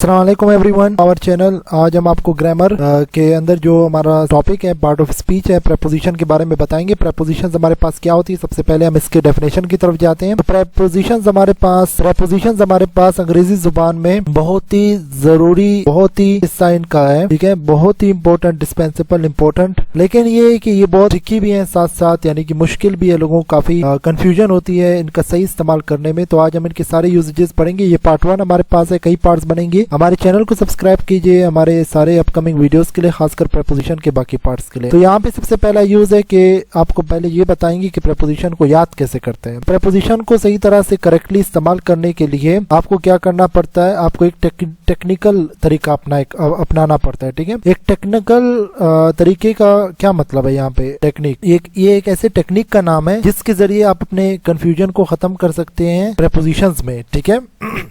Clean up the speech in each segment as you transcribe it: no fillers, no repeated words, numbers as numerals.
अस्सलाम वालेकुम everyone, our channel. आज हम आपको ग्रामर के अंदर जो हमारा टॉपिक है, पार्ट ऑफ स्पीच है, प्रेपोजिशन के बारे में बताएंगे। प्रेपोजिशंस हमारे पास क्या होती है, सबसे पहले हम इसके डेफिनेशन की तरफ जाते हैं। तो प्रेपोजिशंस हमारे पास अंग्रेजी जुबान में बहुत ही जरूरी, बहुत ही हिस्सा इनका है, ठीक है, बहुत ही इंपॉर्टेंट, डिस्पेंसिबल इंपॉर्टेंट। लेकिन ये है कि ये बहुत ट्रिकी भी है, साथ साथ यानी कि मुश्किल भी है, लोगों को काफी कंफ्यूजन होती है इनका सही इस्तेमाल करने में। तो आज हम इनके सारे यूजेस पढ़ेंगे। ये पार्ट 1 हमारे पास है, कई पार्ट्स बनेंगे। हमारे चैनल को सब्सक्राइब कीजिए हमारे सारे अपकमिंग वीडियोस के लिए, खासकर प्रेपोजिशन के बाकी पार्ट्स के लिए। तो यहाँ पे सबसे पहला यूज है कि आपको पहले ये बताएंगे कि प्रेपोजिशन को याद कैसे करते हैं। प्रेपोजिशन को सही तरह से करेक्टली इस्तेमाल करने के लिए आपको क्या करना पड़ता है, आपको एक टेक्निकल तरीका अपनाना पड़ता है, ठीक है। एक टेक्निकल तरीके का क्या मतलब है यहाँ पे, टेक्निक, ये एक ऐसे टेक्निक का नाम है जिसके जरिए आप अपने कंफ्यूजन को खत्म कर सकते हैं प्रेपोजिशंस में, ठीक है।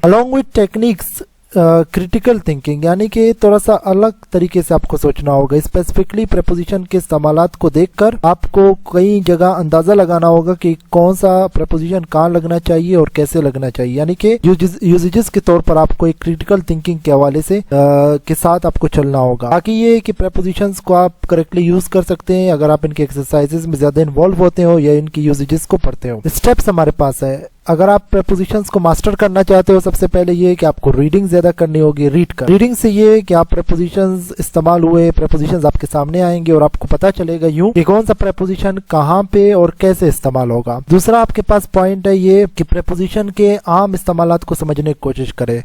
Along with techniques critical thinking, यानी कि थोड़ा सा अलग तरीके से आपको सोचना होगा। स्पेसिफिकली प्रेपोजिशन के इस्तेमालात को देखकर आपको कई जगह अंदाजा लगाना होगा कि कौन सा प्रेपोजिशन कहाँ लगना चाहिए और कैसे लगना चाहिए। यानी कि यूजेस के तौर पर आपको एक क्रिटिकल थिंकिंग के हवाले से के साथ आपको चलना होगा, ताकि ये कि प्रेपोजिशंस को आप करेक्टली यूज कर सकते हैं अगर आप इनके एक्सरसाइजेस में ज्यादा इन्वॉल्व होते हो या इनकी यूजेस को पढ़ते हो। स्टेप्स हमारे पास है। अगर आप प्रेपोजिशंस को मास्टर करना चाहते हो, सबसे पहले ये है कि आपको रीडिंग ज्यादा करनी होगी, रीडिंग से ये है कि आप प्रेपोजिशंस इस्तेमाल हुए प्रेपोजिशंस आपके सामने आएंगे और आपको पता चलेगा यूं कि कौन सा प्रेपोजिशन कहाँ पे और कैसे इस्तेमाल होगा। दूसरा आपके पास पॉइंट है ये कि प्रेपोजिशन के आम इस्तेमालात को समझने की कोशिश करें।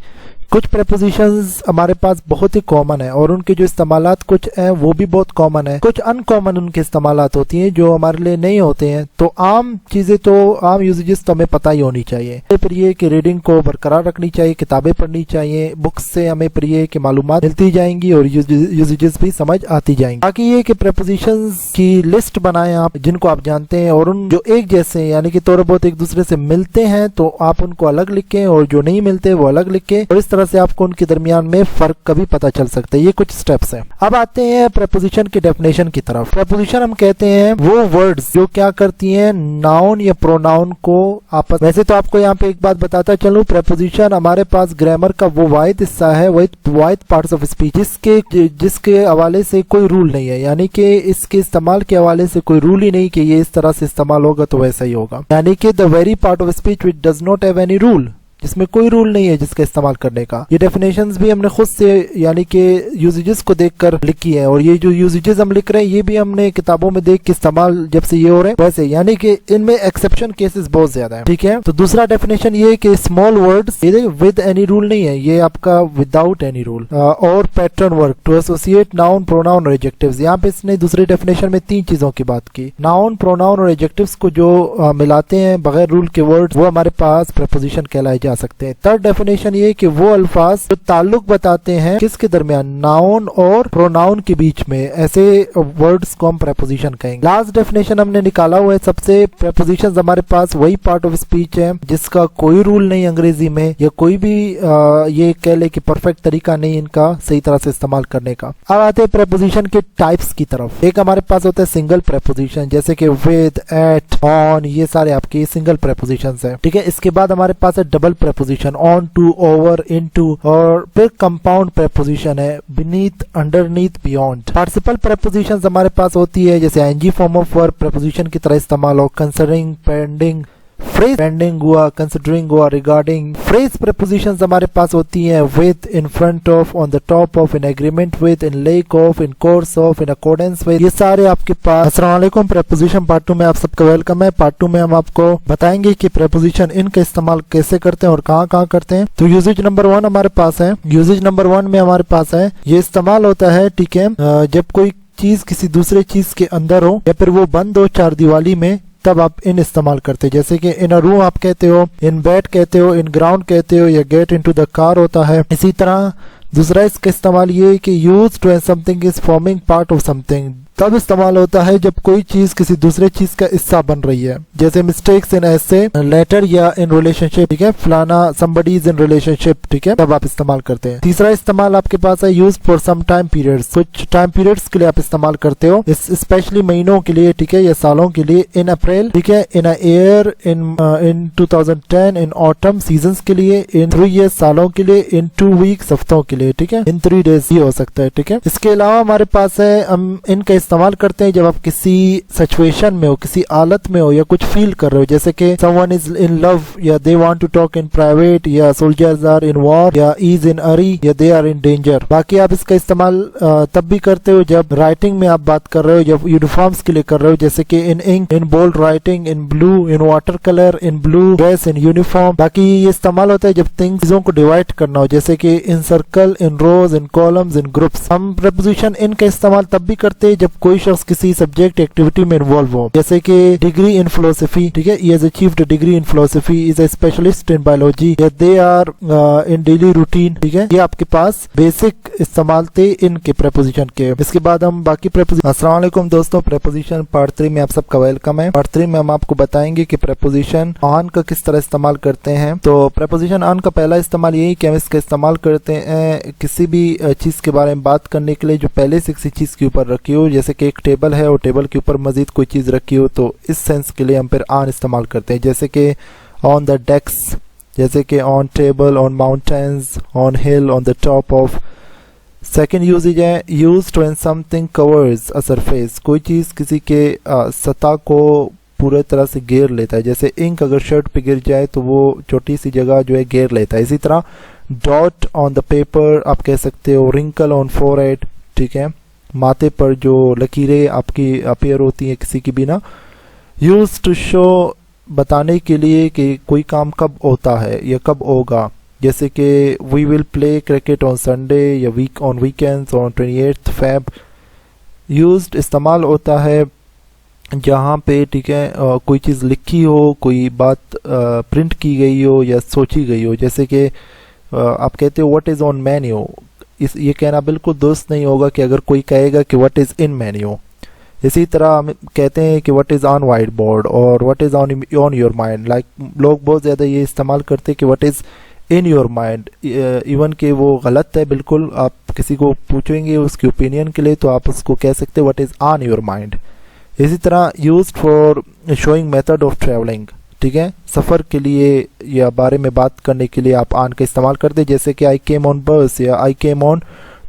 कुछ प्रेपोजिशंस हमारे पास बहुत ही कॉमन है और उनके जो इस्तेमालात कुछ हैं वो भी बहुत कॉमन है, कुछ अनकॉमन उनके इस्तेमालात होती हैं जो हमारे लिए नहीं होते हैं। तो आम चीजें, तो आम यूजेस तो हमें पता ही होनी चाहिए। फिर ये कि रीडिंग को बरकरार रखनी चाहिए, किताबें पढ़नी चाहिए, बुक्स से हमें फिर ये कि मालूमात मिलती जाएंगी और यूजेस भी समझ आती जाएंगी। बाकी ये कि प्रेपोजिशंस की लिस्ट बनाएं आप जिनको आप जानते हैं, और उन जो एक जैसे यानी कि थोड़ा बहुत एक दूसरे से मिलते हैं तो आप उनको अलग लिखें, और जो नहीं मिलते वो अलग लिखें, और इस तरह से आपको उनके दरमियान में फर्क कभी पता चल सकता है। ये कुछ स्टेप्स हैं। अब आते हैं प्रेपोजिशन की डेफिनेशन की तरफ। प्रेपोजिशन हम कहते हैं वो वर्ड्स जो क्या करती हैं, नाउन या प्रोनाउन को आपस। वैसे तो आपको यहाँ पे एक बात बताता चलूं, प्रेपोजिशन हमारे पास ग्रामर का वो वाहिद हिस्सा है, वाहिद पार्ट्स ऑफ स्पीच जिसके हवाले से कोई रूल नहीं है, यानी कि इसके इस्तेमाल के हवाले से कोई रूल ही नहीं कि ये इस तरह से इस्तेमाल होगा तो वैसा ही होगा। यानी कि the very part of speech which does not have any rule, जिसमें कोई रूल नहीं है जिसका इस्तेमाल करने का। ये डेफिनेशंस भी हमने खुद से यानी कि यूजेस को देखकर लिखी है, और ये जो यूजेस हम लिख रहे हैं ये भी हमने किताबों में देख के इस्तेमाल जब से ये हो रहे हैं वैसे, यानी कि इनमें एक्सेप्शन केसेस बहुत ज्यादा है, ठीक है। तो दूसरा डेफिनेशन ये है कि small words with any rule नहीं है, ये आपका विदाउट एनी रूल। और pattern work to associate noun, pronoun और एडजेक्टिव्स। यहाँ पे इसने दूसरे डेफिनेशन में 3 चीजों की बात की, नाउन, प्रोनाउन और एडजेक्टिव्स को जो मिलाते हैं बगैर रूल के वर्ड्स, वो हमारे पास प्रेपोजिशन कहलाए जा सकते हैं। थर्ड डेफिनेशन ये कि वो अल्फाज जो ताल्लुक बताते हैं किसके दरमियान, नाउन और प्रोनाउन के बीच में, ऐसे वर्ड्स को हम प्रेपोजिशन कहेंगे। लास्ट डेफिनेशन हमने निकाला हुआ है सबसे, प्रेपोजिशंस हमारे पास वही पार्ट ऑफ स्पीच है जिसका कोई रूल नहीं अंग्रेजी में, या कोई भी ये कह ले कि परफेक्ट तरीका नहीं इनका सही तरह से इस्तेमाल करने का। अब आते हैं प्रेपोजिशन के टाइप्स की तरफ। एक हमारे पास होता है सिंगल प्रेपोजिशन, जैसे कि विद, एट, ऑन, ये सारे आपके सिंगल प्रेपोजिशंस हैं, ठीक है। इसके बाद हमारे पास है double preposition, on to, over, into, और फिर कंपाउंड प्रेपोजिशन है beneath, underneath, beyond. Participle prepositions हमारे पास होती है जैसे ING form of verb preposition की तरह इस्तेमाल हो, कंसिडरिंग, पेंडिंग, फ्रेज पेंडिंग हुआ, कंसिडरिंग हुआ, रिगार्डिंग। फ्रेज प्रेपोजिशंस हमारे पास होती हैं with, in front of, on the top of, in agreement with, in lack of, in course of, in accordance with, ये सारे आपके पास। अस्सलाम वालेकुम, प्रेपोजिशन पार्ट 2 में आप सबका वेलकम है। पार्ट 2 में हम आपको बताएंगे कि प्रेपोजिशन इनका इस्तेमाल कैसे करते हैं और कहाँ करते हैं। तो यूजेज नंबर 1 हमारे पास है। यूजेज नंबर 1 में हमारे पास है, ये इस्तेमाल होता है, ठीक है, जब कोई चीज किसी दूसरे चीज के अंदर हो या फिर वो बंद हो चार दीवारी में, तब आप इन इस्तेमाल करते हैं। जैसे कि इन अ रूम आप कहते हो, इन बेड कहते हो, इन ग्राउंड कहते हो, या गेट इनटू द कार होता है। इसी तरह दूसरा इसका इस्तेमाल ये है कि use to something is forming part of something, तब इस्तेमाल होता है जब कोई चीज किसी दूसरे चीज का हिस्सा बन रही है, जैसे मिस्टेक्स इन ऐसे लेटर या इन रिलेशनशिप, ठीक है, फलाना somebody is in relationship, ठीक है, तब आप इस्तेमाल करते हैं। तीसरा इस्तेमाल आपके पास है use for some time periods, कुछ टाइम पीरियड्स के लिए आप इस्तेमाल करते हो, स्पेशली महीनों के लिए, ठीक है, या सालों के लिए। इन अप्रैल, ठीक है, in a year, in 2010, in autumn seasons के लिए, इन 3 years सालों के लिए, इन 2 weeks हफ्तों के लिए, ठीक है, इन 3 days ये हो सकता है, ठीक है। इसके अलावा हमारे पास है, हम इनका इस्तेमाल करते हैं जब आप किसी सिचुएशन में हो, किसी हालत में हो या कुछ फील कर रहे हो, जैसे कि someone is in love या they want to talk in private या soldiers are in war या is in hurry या they are in danger। बाकी आप इसका इस्तेमाल तब भी करते हो जब राइटिंग में आप बात कर रहे हो, जब यूनिफॉर्म्स के लिए कर रहे हो, जैसे कि in ink, in bold writing, in blue, in water colour, in blue dress, in uniform. बाकी ये इस्तेमाल होता है जब चीजों को डिवाइड करना हो, जैसे कि इन सर्कल, इन रोज, इन कॉलम्स, इन ग्रुप्स। हम प्रपोजिशन इन का इस्तेमाल तब भी करते हैं जब कोई शख्स किसी सब्जेक्ट एक्टिविटी में इन्वॉल्व हो, जैसे कि डिग्री इन फिलोसफी, ठीक है, he has achieved a degree in philosophy, is a specialist in biology या they are in daily routine, ठीक है। ये आपके पास बेसिक इस्तेमाल थे इनके प्रपोजिशन के। इसके बाद हम बाकी प्रपोजिशन। अस्सलाम वालेकुम दोस्तों, प्रपोजिशन पार्ट 3 में आप सबका वेलकम है। पार्ट 3 में हम आपको बताएंगे कि प्रपोजिशन ऑन का किस तरह इस्तेमाल करते हैं। तो प्रपोजिशन ऑन का पहला इस्तेमाल यही कि हम इसका इस्तेमाल करते हैं किसी भी चीज के बारे में बात करने के लिए जो पहले से किसी चीज के ऊपर रखी हो, जैसे कि एक टेबल है और टेबल के ऊपर मजीद कोई चीज रखी हो, तो इस सेंस के लिए हम फिर ऑन इस्तेमाल करते हैं, जैसे कि ऑन द डेस्क, जैसे कि on table, on mountains, on hill, on the top of. Second usages है used when something covers a surface, कोई चीज किसी के सतह को पूरे तरह से घेर लेता है, जैसे इंक अगर शर्ट पे गिर जाए तो वो छोटी सी जगह जो है घेर लेता है। इसी तरह डॉट ऑन द पेपर आप कह सकते हो, रिंकल ऑन फोरहेड, ठीक है, माथे पर जो लकीरें आपकी अपीयर होती हैं किसी की भी ना। यूज टू शो बताने के लिए कि कोई काम कब होता है या कब होगा, जैसे कि we will play cricket on Sunday या week on weekends on 28th Feb। Used इस्तेमाल होता है जहाँ पे, ठीक है, कोई चीज़ लिखी हो, कोई बात प्रिंट की गई हो या सोची गई हो, जैसे कि आप कहते हो व्हाट इज़ ऑन मेन्यू। ये कहना बिल्कुल दुरुस्त नहीं होगा कि अगर कोई कहेगा कि व्हाट इज़ इन मेन्यू। इसी तरह हम कहते हैं कि what is on white board और what is on your mind. Like लोग बहुत ज़्यादा ये इस्तेमाल करते हैं कि what is in your mind, even कि वो गलत है बिल्कुल। आप किसी को पूछेंगे उसकी ओपिनियन के लिए तो आप उसको कह सकते हैं what is on your mind. इसी तरह used for showing method of travelling, ठीक है, सफ़र के लिए या बारे में बात करने के लिए आप ऑन का इस्तेमाल करते हैं, जैसे कि आई केम ऑन बस या आई केम ऑन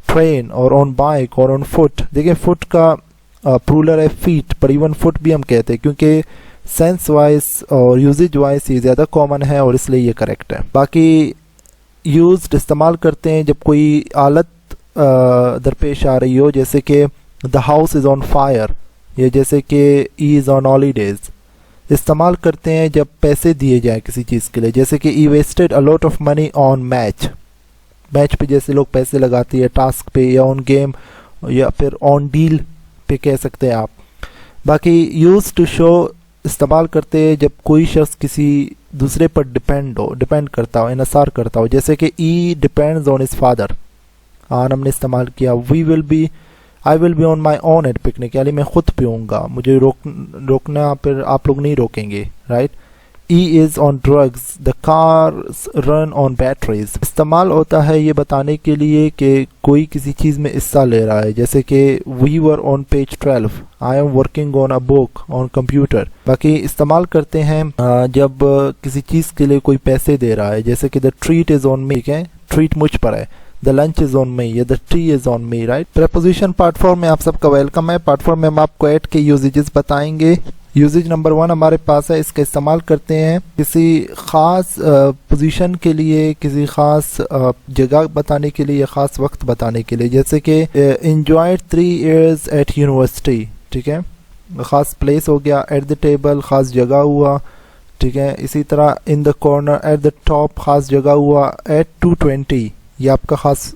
ट्रेन और ऑन बाइक और ऑन फुट। देखिए फुट का प्लूरल है फीट, पर इवन फुट भी हम कहते हैं क्योंकि सेंस वाइज और यूजेज वाइज ये ज़्यादा कॉमन है और इसलिए ये करेक्ट है। बाकी यूज्ड इस्तेमाल करते हैं जब कोई हालत दरपेश आ रही हो, जैसे कि the house is on fire या जैसे कि ई इज़ ऑन हॉलीडेज। इस्तेमाल करते हैं जब पैसे दिए जाए किसी चीज़ के लिए, जैसे कि he wasted a lot of money on match. Match पे जैसे लोग पैसे लगाते हैं, टास्क पे या ऑन गेम या फिर ऑन डील पे कह सकते हैं आप। बाकी यूज टू शो इस्तेमाल करते हैं जब कोई शख्स किसी दूसरे पर डिपेंड करता हो, इन्हसार करता हो, जैसे कि he depends on his father. आन हमने इस्तेमाल किया I will be on my own at picnic, यानी मैं खुद पीऊँगा, मुझे रोकना फिर आप लोग नहीं रोकेंगे, right. E is on drugs, the car run on batteries. इस्तेमाल होता है ये बताने के लिए कि कोई किसी चीज़ में हिस्सा ले रहा है, जैसे कि we were on page 12, I am working on a book on computer. बाकी इस्तेमाल करते हैं जब किसी चीज़ के लिए कोई पैसे दे रहा है, जैसे कि the treat is on me, ठीक है, ट्रीट मुझ पर है, the lunch is on me या the tea is on me, right. Preposition part 4 में आप सबका वेलकम है। पार्ट 4 में हम आपको ऐड के यूजेजेस बताएंगे। यूजेज नंबर 1 हमारे पास है, इसका इस्तेमाल करते हैं किसी ख़ास पोजीशन के लिए, किसी ख़ास जगह बताने के लिए या ख़ास वक्त बताने के लिए, जैसे कि enjoyed 3 years at university, ठीक है, ख़ास प्लेस हो गया, एट द टेबल ख़ास जगह हुआ, ठीक है। इसी तरह in the corner at the top ख़ास जगह हुआ, एट 2:20 ये आपका ख़ास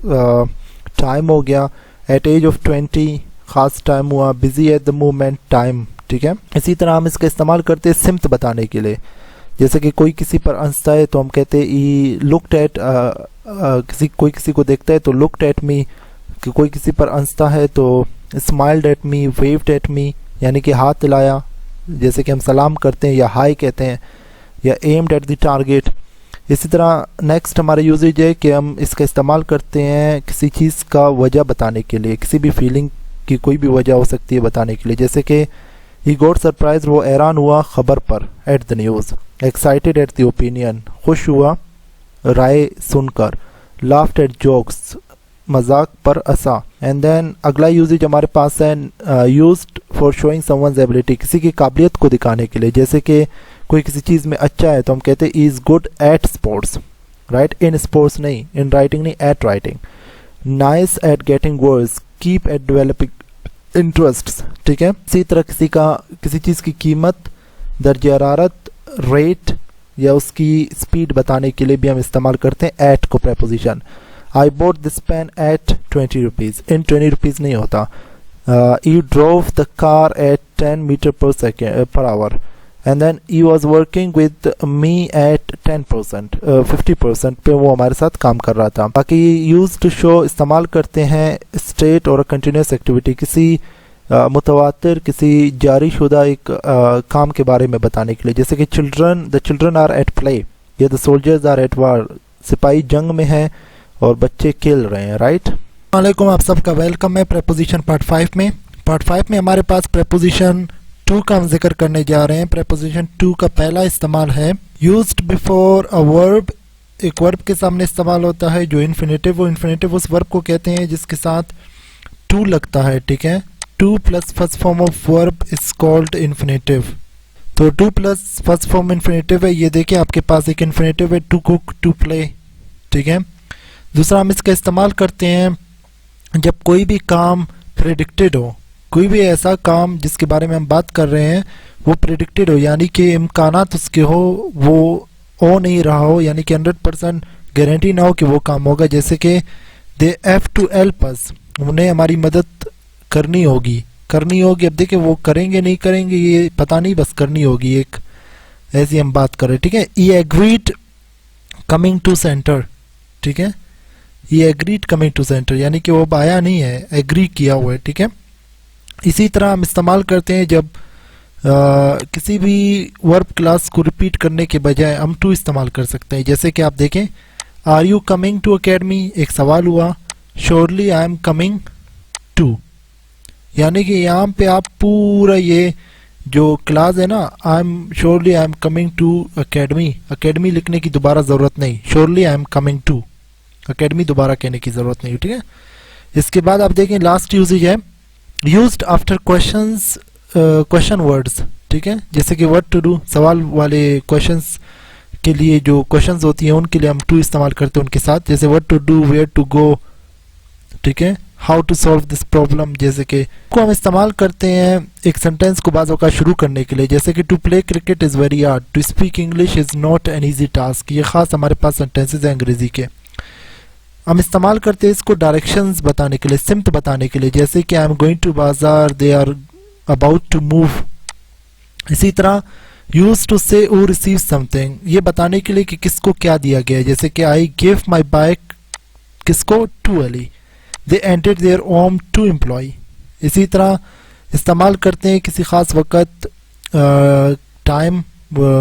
टाइम हो गया, एट एज ऑफ 20 ख़ास टाइम हुआ, busy at the moment time, ठीक है। इसी तरह हम इसका इस्तेमाल करते हैं सिम्त बताने के लिए, जैसे कि कोई किसी पर हंसता है तो हम कहते हैं ई लुक्ड एट, कोई किसी को देखता है तो लुक्ड एट मी, कि कोई किसी पर हंसता है तो smiled at me, waived at me यानी कि हाथ हिलाया जैसे कि हम सलाम करते हैं या हाय कहते हैं, या एम्ड एट द टारगेट। इसी तरह नेक्स्ट हमारा यूजेज है कि हम इसका इस्तेमाल करते हैं किसी चीज़ का वजह बताने के लिए, किसी भी फीलिंग की कोई भी वजह हो सकती है बताने के लिए। जैसे कि ही गॉट सरप्राइज, वो हैरान हुआ खबर पर, at the news. Excited at the opinion, खुश हुआ राय सुनकर। लाफ्ड एट जोक्स, मजाक पर हंसा। एंड देन अगला यूजेज हमारे पास है used for showing someone's ability, किसी की काबिलियत को दिखाने के लिए। जैसे कि कोई किसी चीज़ में अच्छा है तो हम कहते हैं is good at sports, right, in sports नहीं, इन राइटिंग नहीं, at writing. Nice eight getting words, keep at developing interests, ठीक है। इसी तरह किसी चीज़ की कीमत, दर्जे हरारत, रेट या उसकी स्पीड बताने के लिए भी हम इस्तेमाल करते हैं एट को, preposition. I bought this pen at 20 rupees, in 20 rupees नहीं होता। You drove the car at 10 metre per hour, and then he was working with me at 10%, 50% पे वो हमारे साथ काम कर रहा था। बाकी यूज टू शो इस्तेमाल करते हैं स्टेट और कंटिन्यूस एक्टिविटी, किसी मुतवातिर, किसी जारी शुदा एक काम के बारे में बताने के लिए। जैसे कि the children are at play या the soldiers are at war, सिपाही जंग में हैं और बच्चे खेल रहे हैं, राइट। वालेकुम, आप सबका वेलकम है प्रेपोजिशन पार्ट 5 में। पार्ट 5 में हमारे पास प्रेपोजिशन 2 का हम जिक्र करने जा रहे हैं। प्रेपोजिशन 2 का पहला इस्तेमाल है यूज्ड बिफोर अ वर्ब, एक वर्ब के सामने इस्तेमाल होता है जो इन्फिनेटिव, वो इन्फिनेटिव उस वर्ब को कहते हैं जिसके साथ टू लगता है, ठीक है। 2 plus first form of verb is called infinitive. तो 2 प्लस फर्स्ट फॉर्म इन्फिनेटिव है, ये देखिए आपके पास एक इन्फिनेटिव है, टू कुक, टू प्ले, ठीक है। दूसरा हम इसका इस्तेमाल करते हैं जब कोई भी काम प्रेडिक्टेड हो, कोई भी ऐसा काम जिसके बारे में हम बात कर रहे हैं वो प्रेडिक्टेड हो, यानी कि इम्कानात उसके हो, वो हो नहीं रहा हो, यानी कि 100% गारंटी ना हो कि वो काम होगा। जैसे कि they have to help us, उन्हें हमारी मदद करनी होगी। अब देखिए वो करेंगे नहीं करेंगे ये पता नहीं, बस करनी होगी, एक ऐसी हम बात कर रहे हैं, ठीक है। ही एग्रीड कमिंग टू सेंटर, ठीक है, ही एग्रीड कमिंग टू सेंटर यानी कि वो आया नहीं है, एग्री किया हुआ है, ठीक है। इसी तरह हम इस्तेमाल करते हैं जब किसी भी वर्ब क्लास को रिपीट करने के बजाय हम टू इस्तेमाल कर सकते हैं। जैसे कि आप देखें, are you coming to academy, एक सवाल हुआ, surely I am coming to, यानी कि यहाँ पे आप पूरा ये जो क्लास है ना, I am surely I am coming to academy, academy लिखने की दोबारा ज़रूरत नहीं, surely I am coming to, academy दोबारा कहने की ज़रूरत नहीं, ठीक है। इसके बाद आप देखें लास्ट यूजेज है यूज्ड आफ्टर क्वेश्चन वर्ड्स, ठीक है। जैसे कि व्हाट टू डू, सवाल वाले क्वेश्चंस के लिए जो क्वेश्चंस होती हैं उनके लिए हम टू इस्तेमाल करते हैं उनके साथ। जैसे what to do, where to go, ठीक है, how to solve this problem. जैसे कि को हम इस्तेमाल करते हैं एक सेंटेंस को बाज़ औक़ात शुरू करने के लिए। जैसे कि to play cricket is very hard, to speak English is not an easy task. ये ख़ास हमारे पास सेंटेंसेज हैं अंग्रेज़ी के। हम इस्तेमाल करते हैं इसको डायरेक्शंस बताने के लिए, सिम्त बताने के लिए। जैसे कि I am going to bazaar, they are about to move. इसी तरह यूज टू से और रिसीव समथिंग, ये बताने के लिए कि किसको क्या दिया गया है। जैसे कि आई गिव माई बाइक, किसको, to Ali. They entered their home, to employ. इसी तरह इस्तेमाल करते हैं किसी खास वक्त टाइम,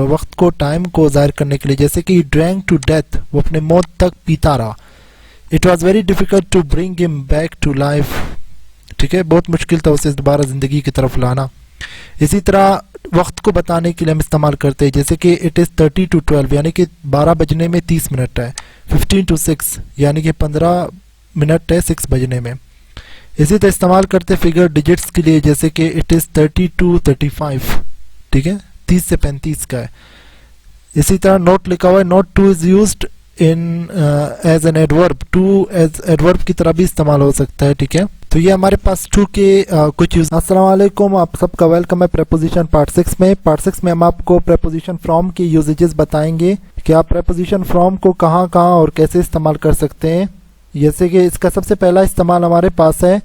वक्त को, टाइम को ज़ाहिर करने के लिए। जैसे कि ड्रैंक टू डेथ, वो अपने मौत तक पीता रहा। It was very difficult to bring him back to life, ठीक है, बहुत मुश्किल था उसे दोबारा ज़िंदगी की तरफ लाना। इसी तरह वक्त को बताने के लिए हम इस्तेमाल करते हैं। जैसे कि इट इज़ 30 to 12, यानी कि 12 बजने में 30 मिनट है। 15 to 6, यानी कि 15 मिनट है 6 बजने में। इसी तरह इस्तेमाल करते फिगर डिजिट्स के लिए। जैसे कि इट इज़ 30 to 35, ठीक है, 30 से 35 का है। इसी तरह नोट लिखा हुआ है, note to is used in as an adverb, to as adverb की तरह भी इस्तेमाल हो सकता है, ठीक है। तो ये हमारे पास टू के कुछ यूज। अस्सलाम वालेकुम, आप सबका वेलकम है प्रेपोजिशन पार्ट 6 में। पार्ट 6 में हम आपको प्रेपोजिशन फ्रॉम के यूजेजेस बताएंगे कि आप प्रेपोजिशन फ्रॉम को कहाँ कहाँ और कैसे इस्तेमाल कर सकते हैं। जैसे कि इसका सबसे पहला इस्तेमाल हमारे पास है,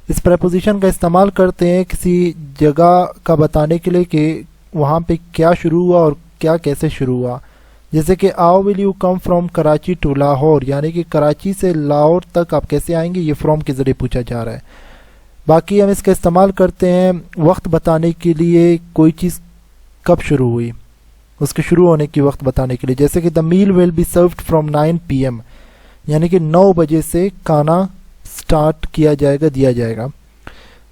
इस प्रेपोजिशन का इस्तेमाल करते हैं किसी जगह का बताने के लिए कि वहाँ पे क्या शुरू हुआ और क्या कैसे शुरू हुआ। जैसे कि how will you come from Karachi to Lahore, यानी कि कराची से लाहौर तक आप कैसे आएंगे, ये फ्रॉम के ज़रिए पूछा जा रहा है। बाकी हम इसका इस्तेमाल करते हैं वक्त बताने के लिए, कोई चीज़ कब शुरू हुई, उसके शुरू होने की वक्त बताने के लिए। जैसे कि the meal will be served from 9 PM, यानी कि 9 बजे से खाना स्टार्ट किया जाएगा, दिया जाएगा।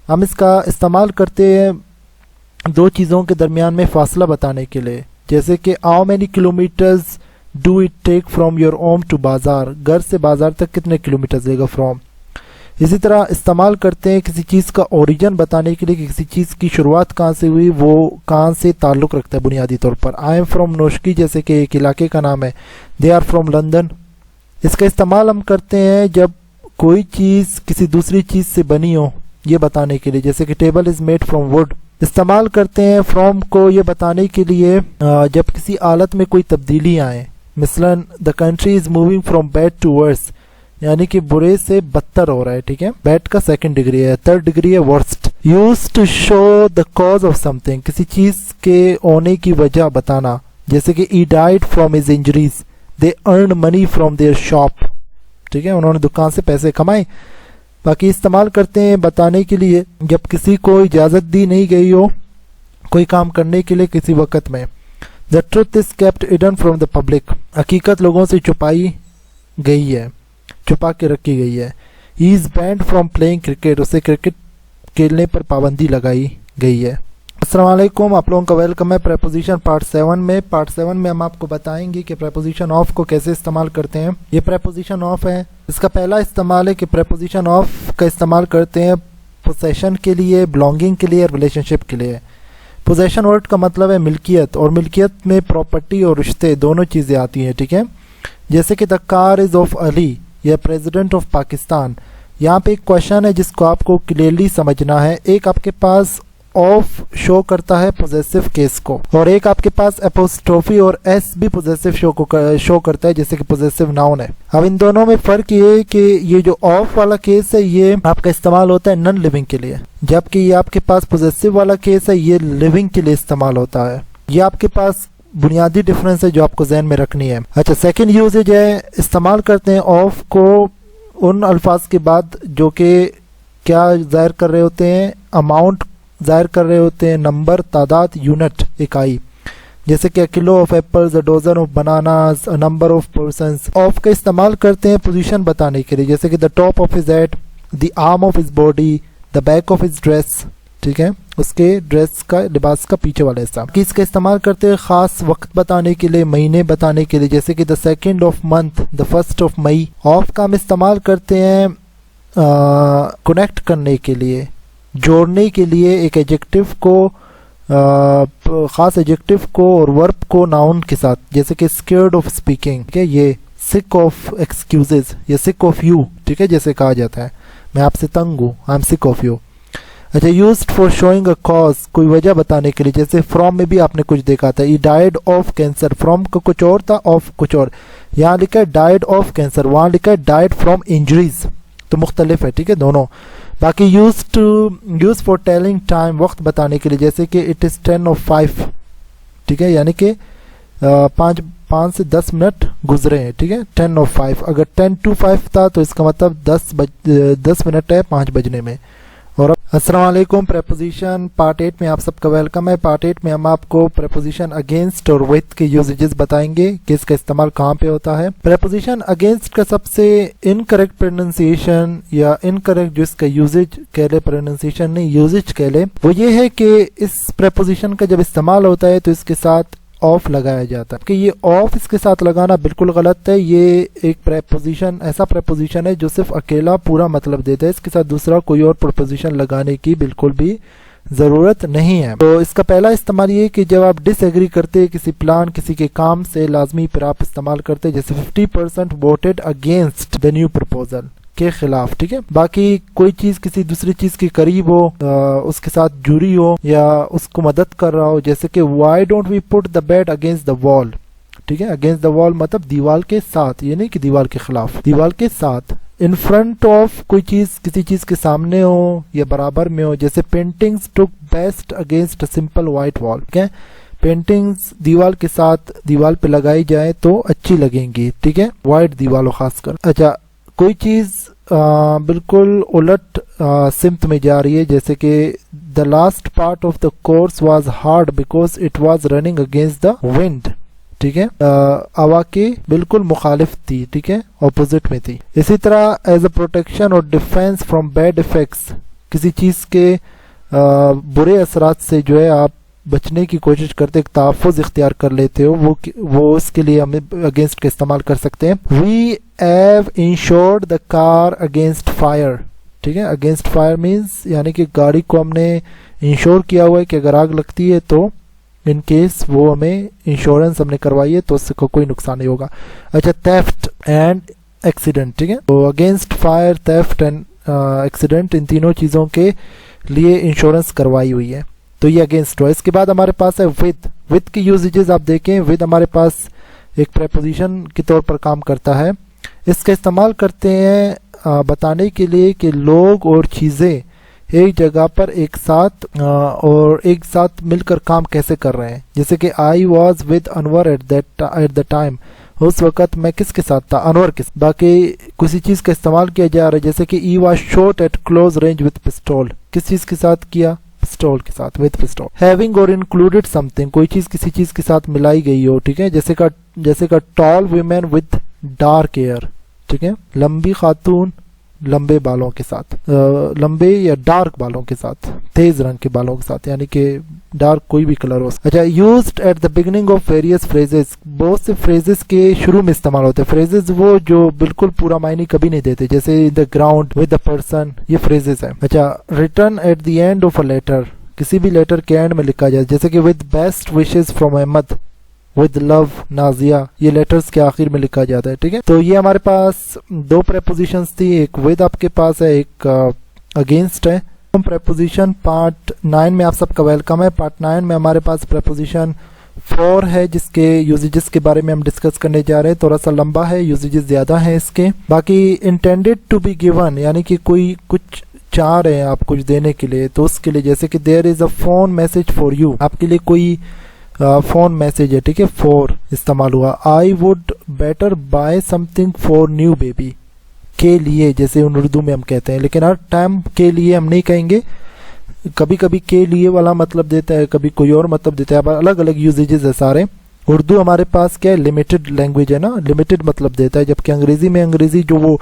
हम इसका इस्तेमाल करते हैं दो चीज़ों के दरमियान में फ़ासला बताने के लिए। जैसे कि how many kilometres do it take from your home to bazaar, घर से बाज़ार तक कितने किलोमीटर लेगा फ्रॉम। इसी तरह इस्तेमाल करते हैं किसी चीज़ का ओरिजिन बताने के लिए कि किसी चीज़ की शुरुआत कहाँ से हुई, वो कहाँ से ताल्लुक़ रखता है बुनियादी तौर पर। आई एम फ्रॉम नोशकी, जैसे कि एक इलाके का नाम है। They are from London. इसका इस्तेमाल हम करते हैं जब कोई चीज़ किसी दूसरी चीज़ से बनी हो, ये बताने के लिए। जैसे कि table is made from would. इस्तेमाल करते हैं फ्रॉम को ये बताने के लिए जब किसी हालत में कोई तब्दीली आए। मिसलन the country is moving from bad to worse, यानी कि बुरे से बदतर हो रहा है। ठीक है, बैड का 2nd डिग्री है, 3rd डिग्री है worst. Use to show the cause of something, किसी चीज के होने की वजह बताना। जैसे कि he died from his injuries, they earn money from their shop. ठीक है, उन्होंने दुकान से पैसे कमाए। बाकी इस्तेमाल करते हैं बताने के लिए जब किसी को इजाजत दी नहीं गई हो कोई काम करने के लिए किसी वक्त में। The truth is kept hidden from the public, हकीकत लोगों से छुपाई गई है, छुपा के रखी गई है। He is banned from playing cricket, उसे क्रिकेट खेलने पर पाबंदी लगाई गई है। अस्सलाम वालेकुम, आप लोगों का वेलकम है प्रेपोजिशन पार्ट 7 में। पार्ट 7 में हम आपको बताएंगे कि प्रेपोजिशन ऑफ को कैसे इस्तेमाल करते हैं। ये प्रेपोजिशन ऑफ है। इसका पहला इस्तेमाल है कि प्रेपोजिशन ऑफ का इस्तेमाल करते हैं पोसेशन के लिए, बिलोंगिंग के लिए, रिलेशनशिप के लिए। पोसेशन वर्ड का मतलब है मिल्कियत, और मिल्कियत में प्रॉपर्टी और रिश्ते दोनों चीज़ें आती हैं। ठीक है, जैसे कि the car is of Ali या प्रेसिडेंट ऑफ पाकिस्तान। यहाँ पे एक क्वेश्चन है जिसको आपको क्लियरली समझना है। एक आपके पास ऑफ शो करता है पोजेसिव केस को, और एक आपके पास एपोस्ट्रोफी और एस भी पोजेसिव शो करता है, जैसे कि पोजेसिव नाउन है। अब इन दोनों में फ़र्क ये है कि ये जो ऑफ वाला केस है ये आपका इस्तेमाल होता है नॉन लिविंग के लिए, जबकि ये आपके पास पोजेसिव वाला केस है ये लिविंग के लिए इस्तेमाल होता है। ये आपके पास बुनियादी डिफरेंस है जो आपको जहन में रखनी है। अच्छा, सेकंड यूजेज है, इस्तेमाल करते हैं ऑफ को उन अल्फाज के बाद जो कि क्या जाहिर कर रहे होते हैं, अमाउंट जाहिर कर रहे होते हैं, नंबर, तादाद, यूनिट, इकाई। जैसे कि kilo of apples, a dozen of bananas, a number of persons. Of का इस्तेमाल करते हैं पोजीशन बताने के लिए, जैसे कि the top of his head, the arm of his body, the back of his dress. ठीक है, उसके ड्रेस का, लिबास का पीछे वाला हिस्सा। कि इसका इस्तेमाल करते हैं खास वक्त बताने के लिए, महीने बताने के लिए, जैसे कि the 2nd of month, the 1st of May. Of का हम इस्तेमाल करते हैं कनेक्ट करने के लिए, जोड़ने के लिए एक एडजेक्टिव को, खास एडजेक्टिव को और वर्ब को नाउन के साथ। जैसे कि स्केयर्ड ऑफ स्पीकिंग, ठीक है, ये सिक ऑफ एक्सक्यूजेज या सिक ऑफ यू। ठीक है, जैसे कहा जाता है मैं आपसे तंग हूँ, I am sick of you. अच्छा, used for showing a cause, कोई वजह बताने के लिए, जैसे फ्रॉम में भी आपने कुछ देखा था, he died of cancer. From का कुछ और था, ऑफ कुछ और। यहाँ लिखा है डाइड ऑफ कैंसर, वहाँ लिखा है डाइड फ्रॉम इंजरीज, तो मुख्तलिफ है। ठीक है, दोनों। बाकी यूज फॉर टेलिंग टाइम, वक्त बताने के लिए, जैसे कि इट इज़ 10:05। ठीक है, यानी कि 5 से 10 मिनट गुजरे हैं। ठीक है, 10:05। अगर 10:25 था तो इसका मतलब 10 मिनट है 5 बजने में। और अस्सलाम वालेकुम, प्रेपोजिशन पार्ट 8 में आप सबका वेलकम है। पार्ट 8 में हम आपको प्रेपोजिशन अगेंस्ट और विथ के यूजेजेस बताएंगे कि इसका इस्तेमाल कहाँ पे होता है। प्रेपोजिशन अगेंस्ट का सबसे इनकरेक्ट प्रोनाउंसिएशन या इनकरेक्ट जो इसका यूजेज कह ले, प्रोनाउंसिएशन नहीं यूजेज कह ले, वो ये है कि इस प्रेपोजिशन का जब इस्तेमाल होता है तो इसके साथ ऑफ लगाया जाता है। कि ये ऑफ इसके साथ लगाना बिल्कुल गलत है। ये एक प्रेपोजिशन, ऐसा प्रेपोजिशन है जो सिर्फ अकेला पूरा मतलब देता है, इसके साथ दूसरा कोई और प्रेपोजिशन लगाने की बिल्कुल भी ज़रूरत नहीं है। तो इसका पहला इस्तेमाल ये कि जब आप डिसएग्री करते हैं किसी प्लान, किसी के काम से, लाजमी फिर आप इस्तेमाल करते हैं, जैसे 50% voted against the new proposal, के खिलाफ। ठीक है, बाकी कोई चीज किसी दूसरी चीज के करीब हो, उसके साथ जुड़ी हो या उसको मदद कर रहा हो, जैसे कि why don't we put the bed against the wall. ठीक है, अगेंस्ट द वॉल मतलब दीवार के साथ, ये नहीं कि दीवार के खिलाफ, दीवार के साथ। इन फ्रंट ऑफ, कोई चीज किसी चीज के सामने हो या बराबर में हो, जैसे paintings look best against simple white wall. ठीक है, पेंटिंग्स दीवार के साथ दीवार पे लगाई जाए तो अच्छी लगेंगी। ठीक है, व्हाइट दीवार खासकर। अच्छा, कोई चीज बिल्कुल उलट सिमत में जा रही है, जैसे कि the last part of the course was hard because it was running against the wind. ठीक है, हवा के बिल्कुल मुखालिफ थी, ठीक है, ऑपोजिट में थी। इसी तरह एज अ प्रोटेक्शन और डिफेंस फ्रॉम बैड इफेक्ट्स, किसी चीज के बुरे असरात से जो है आप बचने की कोशिश करते, एक तहफ़्फ़ुज़ इख्तियार कर लेते हो, वो उसके लिए हम अगेंस्ट का इस्तेमाल कर सकते हैं। We have insured the car against fire. ठीक है, अगेंस्ट फायर मीन्स यानी कि गाड़ी को हमने इंश्योर किया हुआ है कि अगर आग लगती है तो इन केस वो हमें इंश्योरेंस हमने करवाई है तो उससे कोई नुकसान नहीं होगा। अच्छा, थेफ्ट एंड एक्सीडेंट। ठीक है, तो against fire, theft and accident, इन तीनों चीज़ों के लिए इंश्योरेंस करवाई हुई है, तो ये अगेंस्ट हुआ। इसके बाद हमारे पास है विद। विद की यूजेजेस आप देखें, विद हमारे पास एक प्रेपोजिशन के तौर पर काम करता है। इसका इस्तेमाल करते हैं बताने के लिए कि लोग और चीज़ें एक जगह पर एक साथ मिलकर काम कैसे कर रहे हैं। जैसे कि I was with Anwar at the time, उस वक़्त मैं किसके साथ था, अनवर के। बाकी किसी चीज़ का इस्तेमाल किया जा रहा है, जैसे कि he was shot at close range with pistol, किस चीज़ के साथ किया, पिस्टल के साथ, विद पिस्टल। हैविंग और इंक्लूडेड समथिंग, कोई चीज़ किसी चीज़ के साथ मिलाई गई हो। ठीक है, जैसे का tall women with dark hair. ठीक है, लंबी खातून लंबे बालों के साथ, लंबे या डार्क बालों के साथ, तेज रंग के बालों के साथ, यानी कि डार्क कोई भी कलर हो। अच्छा, used at the beginning of various phrases, बहुत से फ्रेजेस के शुरू में इस्तेमाल होते हैं। फ्रेजेस वो जो बिल्कुल पूरा मायने कभी नहीं देते, जैसे in the ground, with the person, ये फ्रेजेस हैं। अच्छा, return at the end of a letter, किसी भी लेटर के एंड में लिखा जाए, जैसे कि with best wishes from Ahmad, with love Nazia, ये लेटर्स के आखिर में लिखा जाता है। ठीक है, तो ये हमारे पास दो प्रेपोजिशंस थी, एक विद आपके पास है, एक अगेंस्ट है। प्रेपोजिशन पार्ट 9 में आप सबका वेलकम है। पार्ट 9 में हमारे पास प्रेपोजिशन 4 है, जिसके यूजेजेस के बारे में हम डिस्कस करने जा रहे हैं। थोड़ा सा लंबा है, यूजेजेस ज्यादा हैं इसके। बाकी इंटेंडेड टू बी गिवन, यानी कि कोई कुछ चाह रहे हैं आप कुछ देने के लिए, तो उसके लिए, जैसे कि there is a phone message for you, आपके लिए कोई फोन मैसेज है। ठीक है, फॉर इस्तेमाल हुआ। I would better buy something for new baby, के लिए, जैसे उर्दू में हम कहते हैं, लेकिन हर टाइम के लिए हम नहीं कहेंगे, कभी कभी के लिए वाला मतलब देता है, कभी कोई और मतलब देता है, अलग अलग यूजेजेस है सारे। उर्दू हमारे पास क्या है, लिमिटेड लैंग्वेज है ना, लिमिटेड मतलब देता है, जबकि अंग्रेजी जो वो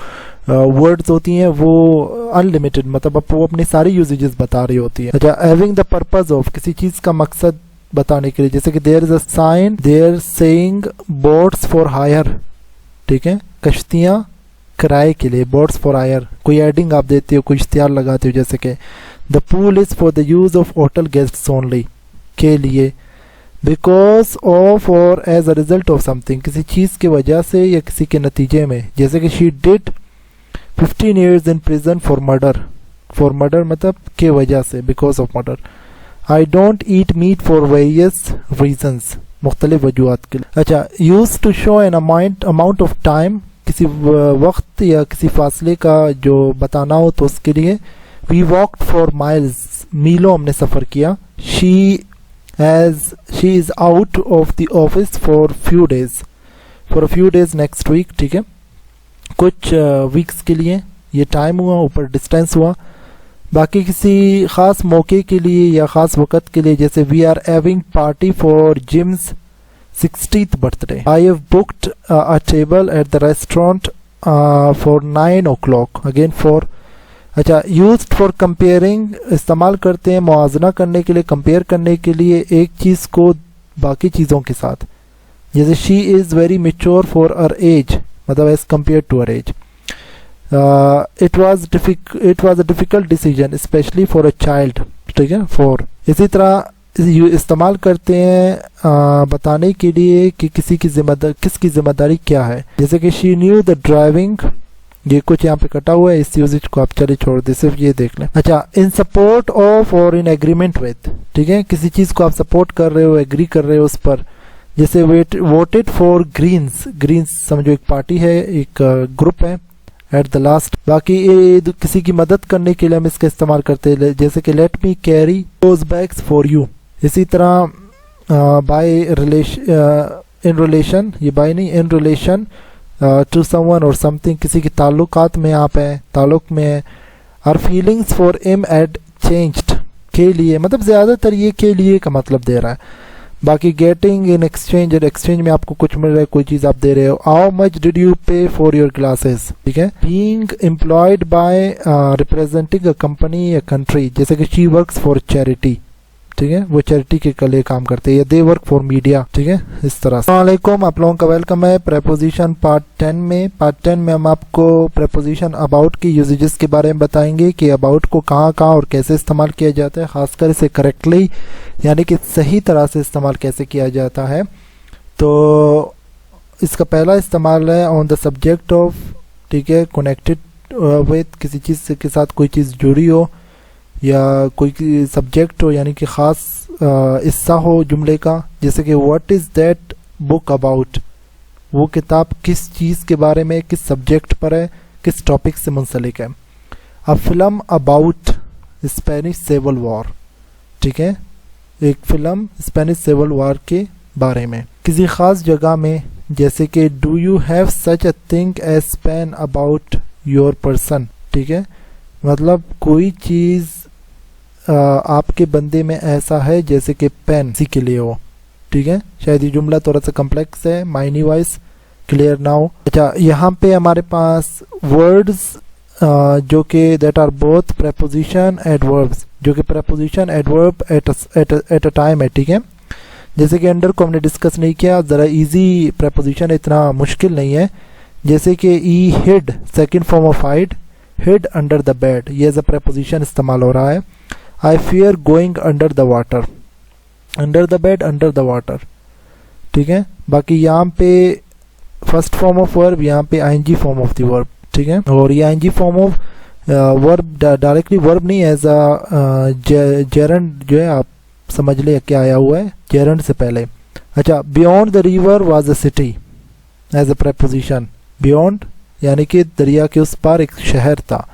वर्ड्स होती हैं वो अनलिमिटेड, मतलब वो अपनी सारी यूजेजेस बता रही होती है। अच्छा, हैविंग द पर्पज ऑफ, किसी चीज का मकसद बताने के लिए, जैसे कि there is a sign there saying boats for hire. ठीक है, कश्तियां किराए के लिए, बोट्स फॉर हायर। कोई एडिंग आप देते हो, कोई इश्तिहार लगाते हो, जैसे कि the pool is for the use of hotel guests only, के लिए। बिकॉज ऑफ और as a result of something, किसी चीज की वजह से या किसी के नतीजे में, जैसे कि she did 15 years in prison for murder, for murder मतलब के वजह से, because of murder. I don't eat meat for various reasons, मुख्तलिफ वजूहात के लिए। अच्छा, used to show an amount of time, किसी वक्त या किसी फासले का जो बताना हो तो उसके लिए। We walked for miles, मीलों हमने सफ़र किया। She is out of the office for a few days next week। ठीक है, कुछ वीक्स के लिए ये टाइम हुआ, ऊपर डिस्टेंस हुआ। बाकी किसी ख़ास मौके के लिए या ख़ास वक़्त के लिए, जैसे we are having party for Jim's 60th birthday. I have booked a table at the restaurant for 9 o'clock, again for. अच्छा, यूज्ड फॉर कंपेयरिंग, इस्तेमाल करते हैं मुआवजा करने के लिए, कंपेयर करने के लिए एक चीज़ को बाकी चीज़ों के साथ, जैसे she is very mature for her age, मतलब age compare to her age. It was a difficult decision specially for a child. ठीक है, फॉर। इसी तरह इस्तेमाल करते हैं बताने के लिए कि किसकी जिम्मेदारी क्या है, जैसे कि शी न्यू द ड्राइविंग, ये कुछ यहाँ पे कटा हुआ है, इस यूजेज को आप चले छोड़ दे, सिर्फ ये देख लें। अच्छा, इन सपोर्ट ऑफ और इन एग्रीमेंट विद। ठीक है, किसी चीज़ को आप सपोर्ट कर रहे हो, एग्री कर रहे हो उस पर, जैसे वोटेड फॉर ग्रीन्स समझो एक पार्टी है, एक ग्रुप है एट द लास्ट। बाकी किसी की मदद करने के लिए हम इसका इस्तेमाल करते हैं, जैसे कि let me carry those bags for you. इसी तरह बाय रिलेशन, इन रिलेशन, ये बाय नहीं, इन रिलेशन टू समवन और समथिंग, किसी की ताल्लुकात में आप हैं, ताल्लुक में है। Our feelings for him had changed, के लिए मतलब ज़्यादातर ये के लिए का मतलब दे रहा है। बाकी गेटिंग इन एक्सचेंज, एक्सचेंज में आपको कुछ मिल रहा है, कोई चीज़ आप दे रहे हो। हाउ मच डिड यू पे फॉर योर क्लासेस, ठीक है। Being employed by representing a company या कंट्री, जैसे कि शी वर्क्स फॉर चैरिटी, ठीक है, वो चैरिटी के लिए काम करते हैं, या दे वर्क फॉर मीडिया, ठीक है, इस तरह से। अस्सलामुअलैकुम, आप लोगों का वेलकम है प्रेपोजिशन पार्ट 10 में। पार्ट 10 में हम आपको प्रेपोजिशन अबाउट की यूजेजेस के बारे में बताएंगे कि अबाउट को कहाँ और कैसे इस्तेमाल किया जाता है, खासकर इसे करेक्टली यानी कि सही तरह से इस्तेमाल कैसे किया जाता है। तो इसका पहला इस्तेमाल है ऑन द सब्जेक्ट ऑफ, ठीक है, कनेक्टेड विद, किसी चीज़ के साथ कोई चीज़ जुड़ी हो या कोई सब्जेक्ट हो, यानी कि ख़ास हिस्सा हो जुमले का। जैसे कि what is that book about, वो किताब किस चीज़ के बारे में, किस सब्जेक्ट पर है, किस टॉपिक से मुंसलिक है। A film about Spanish civil war, ठीक है, एक फिल्म स्पेनिश सिविल वॉर के बारे में। किसी ख़ास जगह में, जैसे कि do you have such a thing as pain about your person, ठीक है, मतलब कोई चीज़ आपके बंदे में ऐसा है जैसे कि पेन किसी के लिए हो, ठीक है। शायद ये जुमला थोड़ा सा कम्प्लेक्स है, माइनी वाइज क्लियर ना हो। अच्छा, यहाँ पे हमारे पास वर्ड्स जो कि that are both preposition adverbs, जो कि preposition adverb at a time है, ठीक है। जैसे कि अंडर को हमने डिस्कस नहीं किया, ज़रा इजी प्रेपोजिशन, इतना मुश्किल नहीं है। जैसे कि he hid, second form of hide, hid under the bed, ये एज अ प्रेपोजिशन इस्तेमाल हो रहा है। I fear going under the water, under the bed, under the water, ठीक है। बाकी यहाँ पे फर्स्ट फॉर्म ऑफ वर्ब, यहाँ पे ING form of the verb, ठीक है। और ये ING form of verb directly verb नहीं, एज अ जेरंड जो है, आप समझ ले क्या आया हुआ है जेरंड से पहले। अच्छा, beyond the river was a city as a preposition, beyond यानी कि दरिया के उस पार एक शहर था।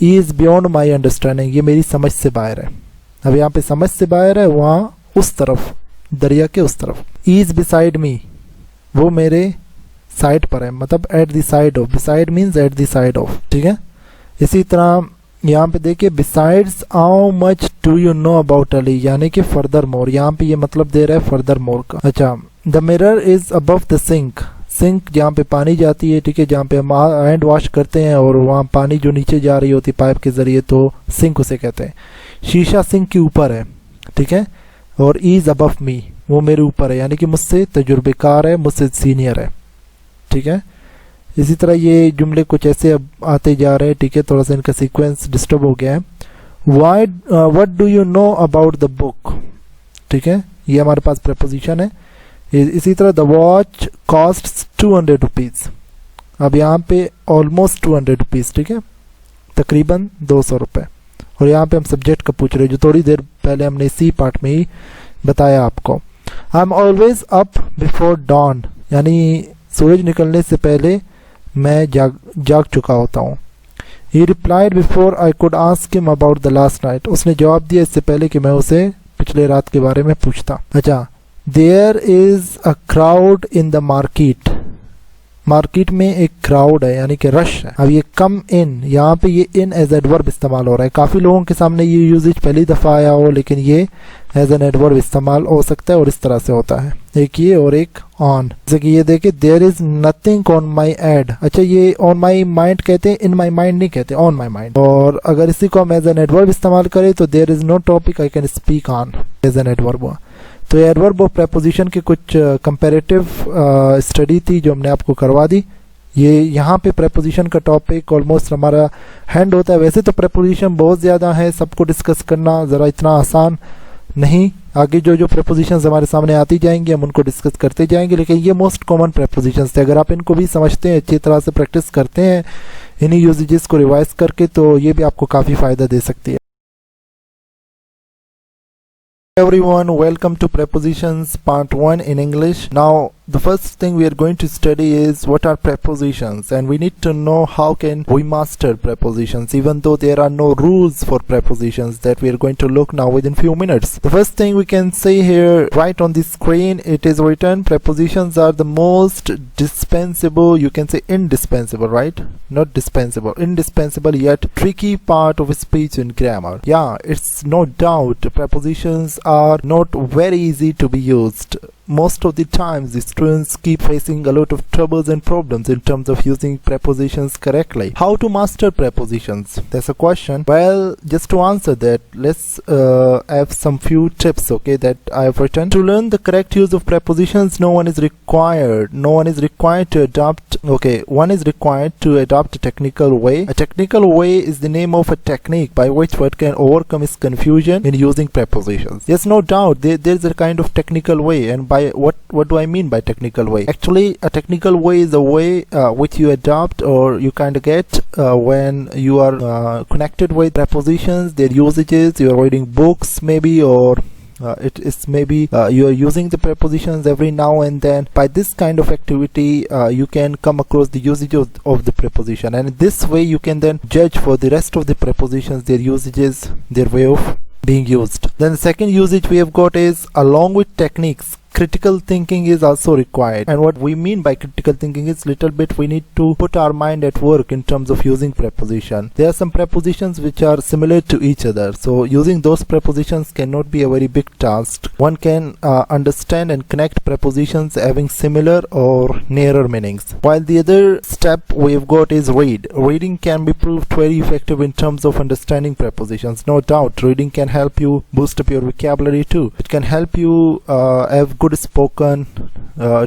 इज बियॉन्ड माई अंडरस्टैंडिंग, ये मेरी समझ से बाहर है। अब यहाँ पे समझ से बाहर है, वहाँ उस तरफ, दरिया के उस तरफ। इज बिसाइड मी, वो मेरे साइड पर है, मतलब at the side of, beside means at the side of, ठीक है। इसी तरह यहाँ पे देखिए, besides how much do you know about Ali, यानी कि फर्दर मोर, यहाँ पे ये मतलब दे रहा है फर्दर मोर का। अच्छा, the mirror is above the sink, sink जहाँ पे पानी जाती है, ठीक है, जहाँ पे हम हैंड वॉश करते हैं और वहाँ पानी जो नीचे जा रही होती पाइप के जरिए, तो सिंक उसे कहते हैं। शीशा सिंक के ऊपर है, ठीक है। और इज अबव मी, वो मेरे ऊपर है, यानी कि मुझसे तजुर्बेकार है, मुझसे सीनियर है, ठीक है। इसी तरह ये जुमले कुछ ऐसे अब आते जा रहे हैं, ठीक है, थोड़ा सा इनका सीक्वेंस डिस्टर्ब हो गया है। Why what do you know about the book, ठीक है, ये हमारे पास प्रेपोजिशन है। इसी तरह द वॉच कॉस्ट 200 रुपीज़, अब यहाँ पे ऑलमोस्ट 200 रुपीज़, ठीक है, तकरीबन 200 रुपये। और यहाँ पे हम सब्जेक्ट का पूछ रहे हैं, जो थोड़ी देर पहले हमने इसी पार्ट में ही बताया आपको। I am always up before don, यानी सूरज निकलने से पहले मैं जाग चुका होता हूँ। ही replied before I could ask him about the last night, उसने जवाब दिया इससे पहले कि मैं उसे पिछले रात के बारे में पूछता। अच्छा, there is a crowd in the market, market में एक क्राउड है यानी कि रश है। अब ये कम इन, यहाँ पे ये इन एज एडवर्ब इस्तेमाल हो रहा है। काफ़ी लोगों के सामने ये यूजेज पहली दफ़ा आया हो, लेकिन ये एज एन एडवर्ब इस्तेमाल हो सकता है और इस तरह से होता है, एक ये और एक ऑन। जैसे कि ये देखिए, there is nothing on my head, अच्छा ये ऑन माई माइंड कहते हैं, इन माई माइंड नहीं कहते, ऑन माई माइंड। और अगर इसी को हम एज एन एडवर्ब इस्तेमाल करें तो there is no topic I can speak on, as an adverb हुआ। तो एडवर्ब और प्रेपोजिशन की कुछ कंपैरेटिव स्टडी थी जो हमने आपको करवा दी। ये यहाँ पे प्रेपोजिशन का टॉपिक ऑलमोस्ट हमारा हैंड होता है। वैसे तो प्रेपोजिशन बहुत ज़्यादा है, सबको डिस्कस करना ज़रा इतना आसान नहीं। आगे जो जो प्रेपोजिशंस हमारे सामने आती जाएंगी हम उनको डिस्कस करते जाएंगे, लेकिन ये मोस्ट कॉमन प्रेपोजिशंस थे। अगर आप इनको भी समझते हैं, अच्छी तरह से प्रैक्टिस करते हैं इन्हीं यूजेजेस को रिवाइज करके, तो ये भी आपको काफ़ी फ़ायदा दे सकती है। Everyone, welcome to Prepositions Part 1 in English. Now the first thing we are going to study is what are prepositions, and we need to know how can we master prepositions, even though there are no rules for prepositions that we are going to look now within few minutes. The first thing we can see here right on the screen, it is written prepositions are the most dispensable, you can say indispensable, right? Not dispensable, indispensable yet tricky part of speech in grammar. Yeah, it's no doubt prepositions are not very easy to be used. Most of the times the students keep facing a lot of troubles and problems in terms of using prepositions correctly. How to master prepositions? That's a question. Well, just to answer that, let's have some few tips, okay, that I have written. To learn the correct use of prepositions, one is required to adopt, okay, one is required to adopt a technical way. A technical way is the name of a technique by which one can overcome its confusion in using prepositions. Yes, no doubt there's a kind of technical way, and by what do I mean by technical way? Actually, a technical way is a way which you adopt or you kind of get when you are connected with prepositions, their usages, you are reading books maybe, or it is maybe you are using the prepositions every now and then. By this kind of activity you can come across the usage of the preposition, and in this way you can then judge for the rest of the prepositions, their usages, their way of being used. Then the second usage we have got is along with techniques, critical thinking is also required. And what we mean by critical thinking is little bit we need to put our mind at work in terms of using preposition. There are some prepositions which are similar to each other, so using those prepositions cannot be a very big task. One can understand and connect prepositions having similar or nearer meanings. While the other step we've got is read. Reading can be proved very effective in terms of understanding prepositions. No doubt reading can help you boost up your vocabulary too. It can help you have good spoken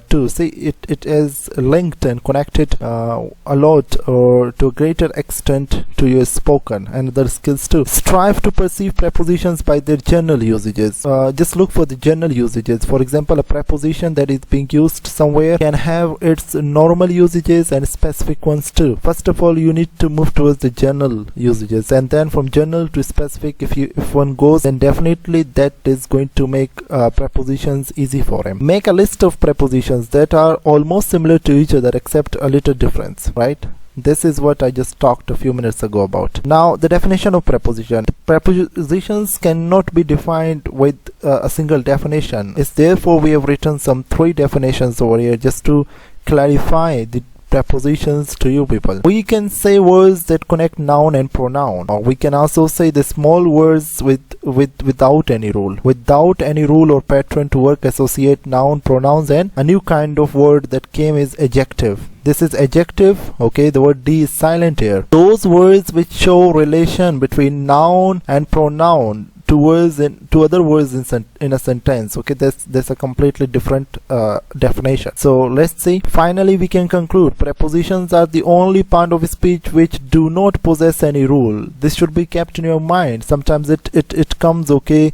too. See, it is linked and connected a lot or to a greater extent to your spoken and other skills too. Strive to perceive prepositions by their general usages. Just look for the general usages. For example, a preposition that is being used somewhere can have its normal usages and specific ones too. First of all, you need to move towards the general usages, and then from general to specific, if one goes, then definitely that is going to make prepositions easy for him. Make a list of prepositions that are almost similar to each other except a little difference, right? This is what I just talked a few minutes ago about. Now, the definition of preposition. Prepositions cannot be defined with a single definition. It's therefore we have written some 3 definitions over here just to clarify the prepositions to you people. We can say words that connect noun and pronoun, or we can also say the small words without any rule. Without any rule or pattern to work, associate noun, pronouns, and a new kind of word that came is adjective. This is adjective, okay, the word D is silent here. Those words which show relation between noun and pronoun to other words in a sentence, okay, that's a completely different definition. So let's see. Finally, we can conclude prepositions are the only part of speech which do not possess any rule. This should be kept in your mind. Sometimes it comes, okay,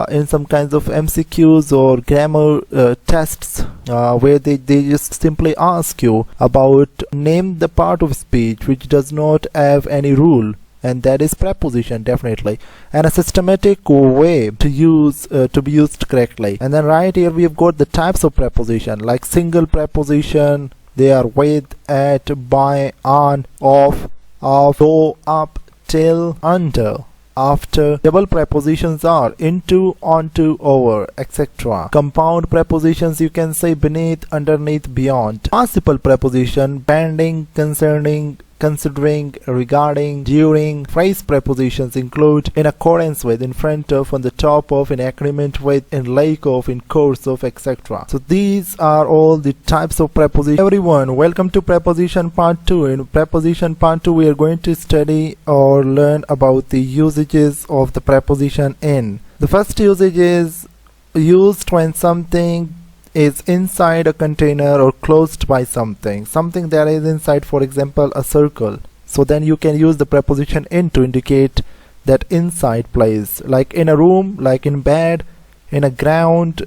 in some kinds of MCQs or grammar tests where they just simply ask you about name the part of speech which does not have any rule, and that is preposition, definitely, and a systematic way to use to be used correctly. And then right here we have got the types of preposition, like single preposition, they are with, at, by, on, off, though, up, till, under, after. Double prepositions are into, onto, over, etc. Compound prepositions, you can say beneath, underneath, beyond. Participle preposition, bending, concerning, considering, regarding, during. Phrase prepositions include in accordance with, in front of, on the top of, in agreement with, in like of, in course of, etc. So these are all the types of prepositions. Everyone, welcome to preposition part 2. In preposition part 2 we are going to study or learn about the usages of the preposition in. The first usage is used when something is inside a container or closed by something that is inside, for example a circle. So then you can use the preposition in to indicate that inside place, like in a room, like in bed, in a ground,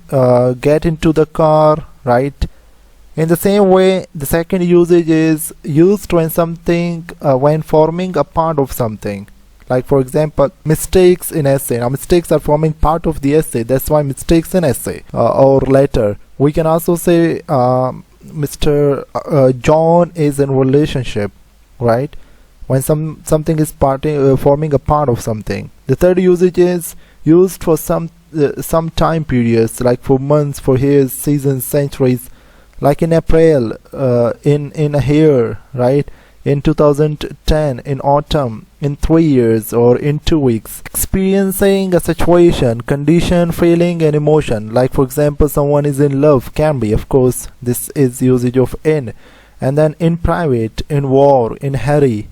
get into the car, right? In the same way, the second usage is used when something when forming a part of something, like for example mistakes in essay. Now mistakes are forming part of the essay, that's why mistakes in essay or letter. We can also say Mr. John is in relationship, right? When something is forming a part of something. The third usage is used for some time periods, like for months, for years, seasons, centuries, like in April, in a year, right? In 2010, in autumn, in 3 years, or in 2 weeks. Experiencing a situation, condition, feeling, and emotion. Like for example, someone is in love, can be, of course, this is usage of in. And then in private, in war, in hurry,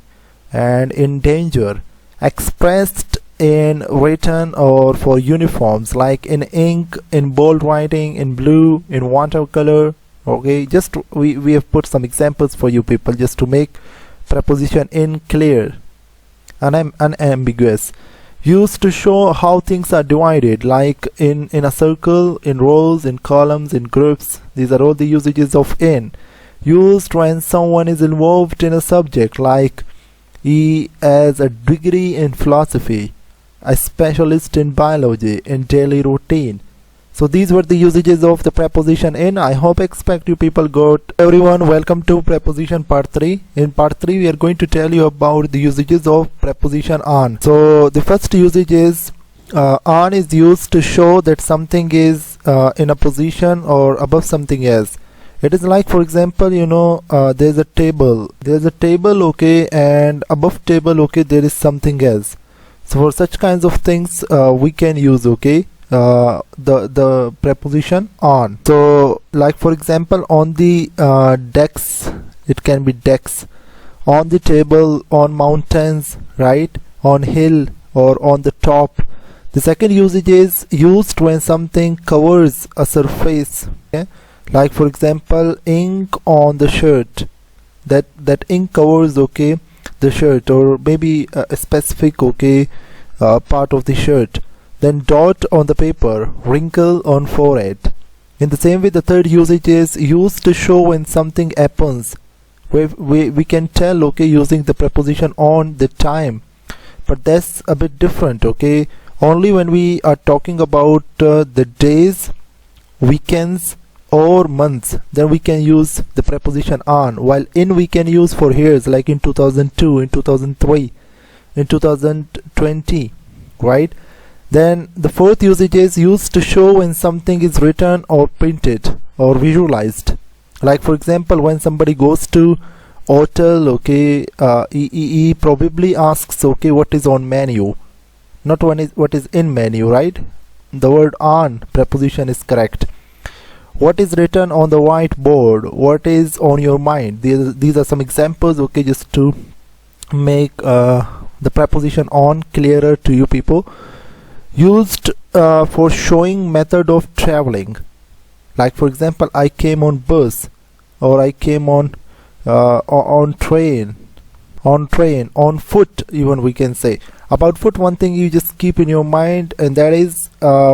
and in danger. Expressed in written or for uniforms, like in ink, in bold writing, in blue, in watercolor. Okay, just we have put some examples for you people just to make preposition in clear, unambiguous. Used to show how things are divided, like in a circle, in rows, in columns, in groups. These are all the usages of in. Used when someone is involved in a subject, like he has a degree in philosophy, a specialist in biology, in daily routine. So these were the usages of the preposition in. I hope expect you people got. Everyone, welcome to preposition part 3. In part 3 we are going to tell you about the usages of preposition on. So the first usage is on is used to show that something is in a position or above something else. It is like, for example, you know, there's a table, okay, and above table, okay, there is something else. So for such kinds of things we can use, okay, the preposition on. So like for example, on the decks, it can be decks, on the table, on mountains, right, on hill, or on the top. The second usage is used when something covers a surface, okay? Like for example, ink on the shirt, that ink covers, okay, the shirt, or maybe a specific, okay, part of the shirt. Then dot on the paper, wrinkle on forehead. In the same way, the third usage is used to show when something happens. We can tell, okay, using the preposition on the time, but that's a bit different, okay. Only when we are talking about the days, weekends, or months, then we can use the preposition on, while in we can use for years, like in 2002, in 2003, in 2020, right? Then the fourth usage is used to show when something is written or printed or visualized. Like for example, when somebody goes to hotel, okay, he probably asks, okay, what is on menu, not what is in menu, right? The word on preposition is correct. What is written on the whiteboard, what is on your mind. These are some examples, okay, just to make the preposition on clearer to you people. Used for showing method of traveling, like for example, I came on bus, or I came on train, on foot, even we can say. About foot, one thing you just keep in your mind, and that is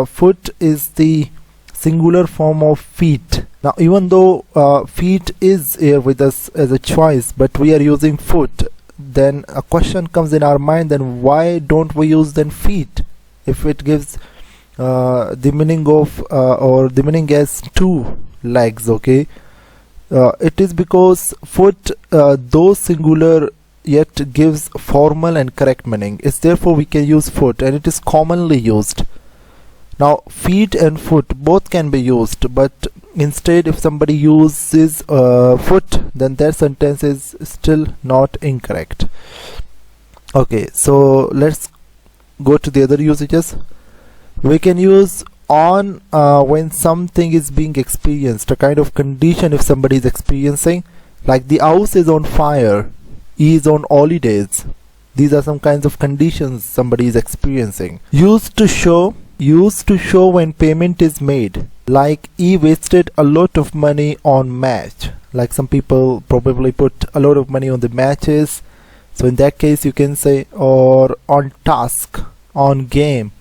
foot is the singular form of feet. Now even though feet is here with us as a choice, but we are using foot, then a question comes in our mind, then why don't we use then feet if it gives the meaning of or the meaning as two legs, okay. It is because foot, though singular, yet gives formal and correct meaning. It's therefore we can use foot, and it is commonly used. Now feet and foot both can be used, but instead if somebody uses foot, then their sentence is still not incorrect. Okay, so let's go to the other usages. We can use on when something is being experienced, a kind of condition if somebody is experiencing, like the house is on fire, he is on holidays. These are some kinds of conditions somebody is experiencing. Used to show when payment is made, like he wasted a lot of money on match. Like some people probably put a lot of money on the matches, so in that case you can say, or on task, on game,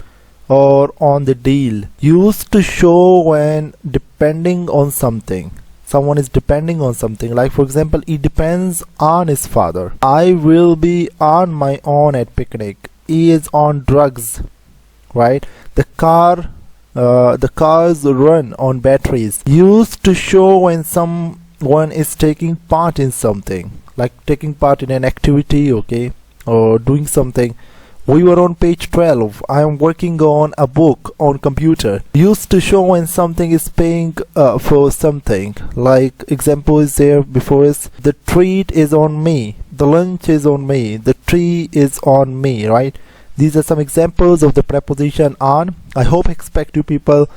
or on the deal. Used to show when depending on something, someone is depending on something, like for example, he depends on his father. I will be on my own at picnic, he is on drugs, right? The car the cars run on batteries. Used to show when someone is taking part in something, like taking part in an activity, okay, or doing something. We were on page 12. I am working on a book on computer. Used to show when something is paying for something. Like example is there before us. The treat is on me. The lunch is on me. The tree is on me, right? These are some examples of the preposition on. I hope expect you people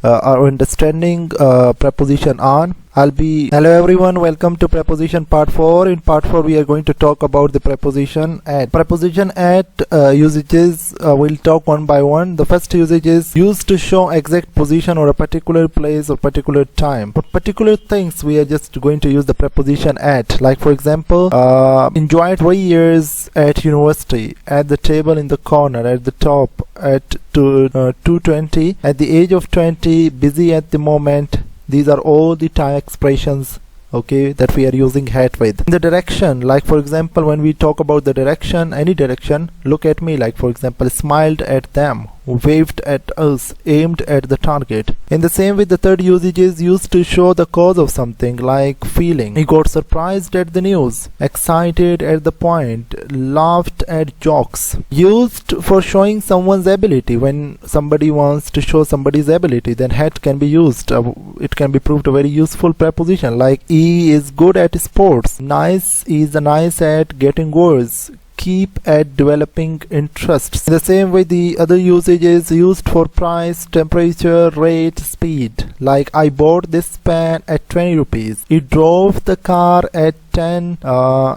are understanding preposition on. Hello everyone, welcome to preposition part 4. In part 4 we are going to talk about the preposition at. Preposition at usages, we'll talk one by one. The first usage is used to show exact position or a particular place or particular time. For particular things we are just going to use the preposition at. Like for example, enjoyed 3 years at university, at the table in the corner, at the top, at 220, at the age of 20, busy at the moment. These are all the time expressions, okay, that we are using at with. In the direction, like for example, when we talk about the direction, any direction, look at me, like for example, smiled at them, waved at us, aimed at the target. In the same way, the third usage is used to show the cause of something, like feeling. He got surprised at the news, excited at the point, laughed at jokes. Used for showing someone's ability. When somebody wants to show somebody's ability, then had can be used. It can be proved a very useful preposition, like he is good at sports. Nice is nice at getting words. Keep at developing interests. In the same way, the other usage is used for price, temperature, rate, speed. Like I bought this pen at 20 rupees. He drove the car at 10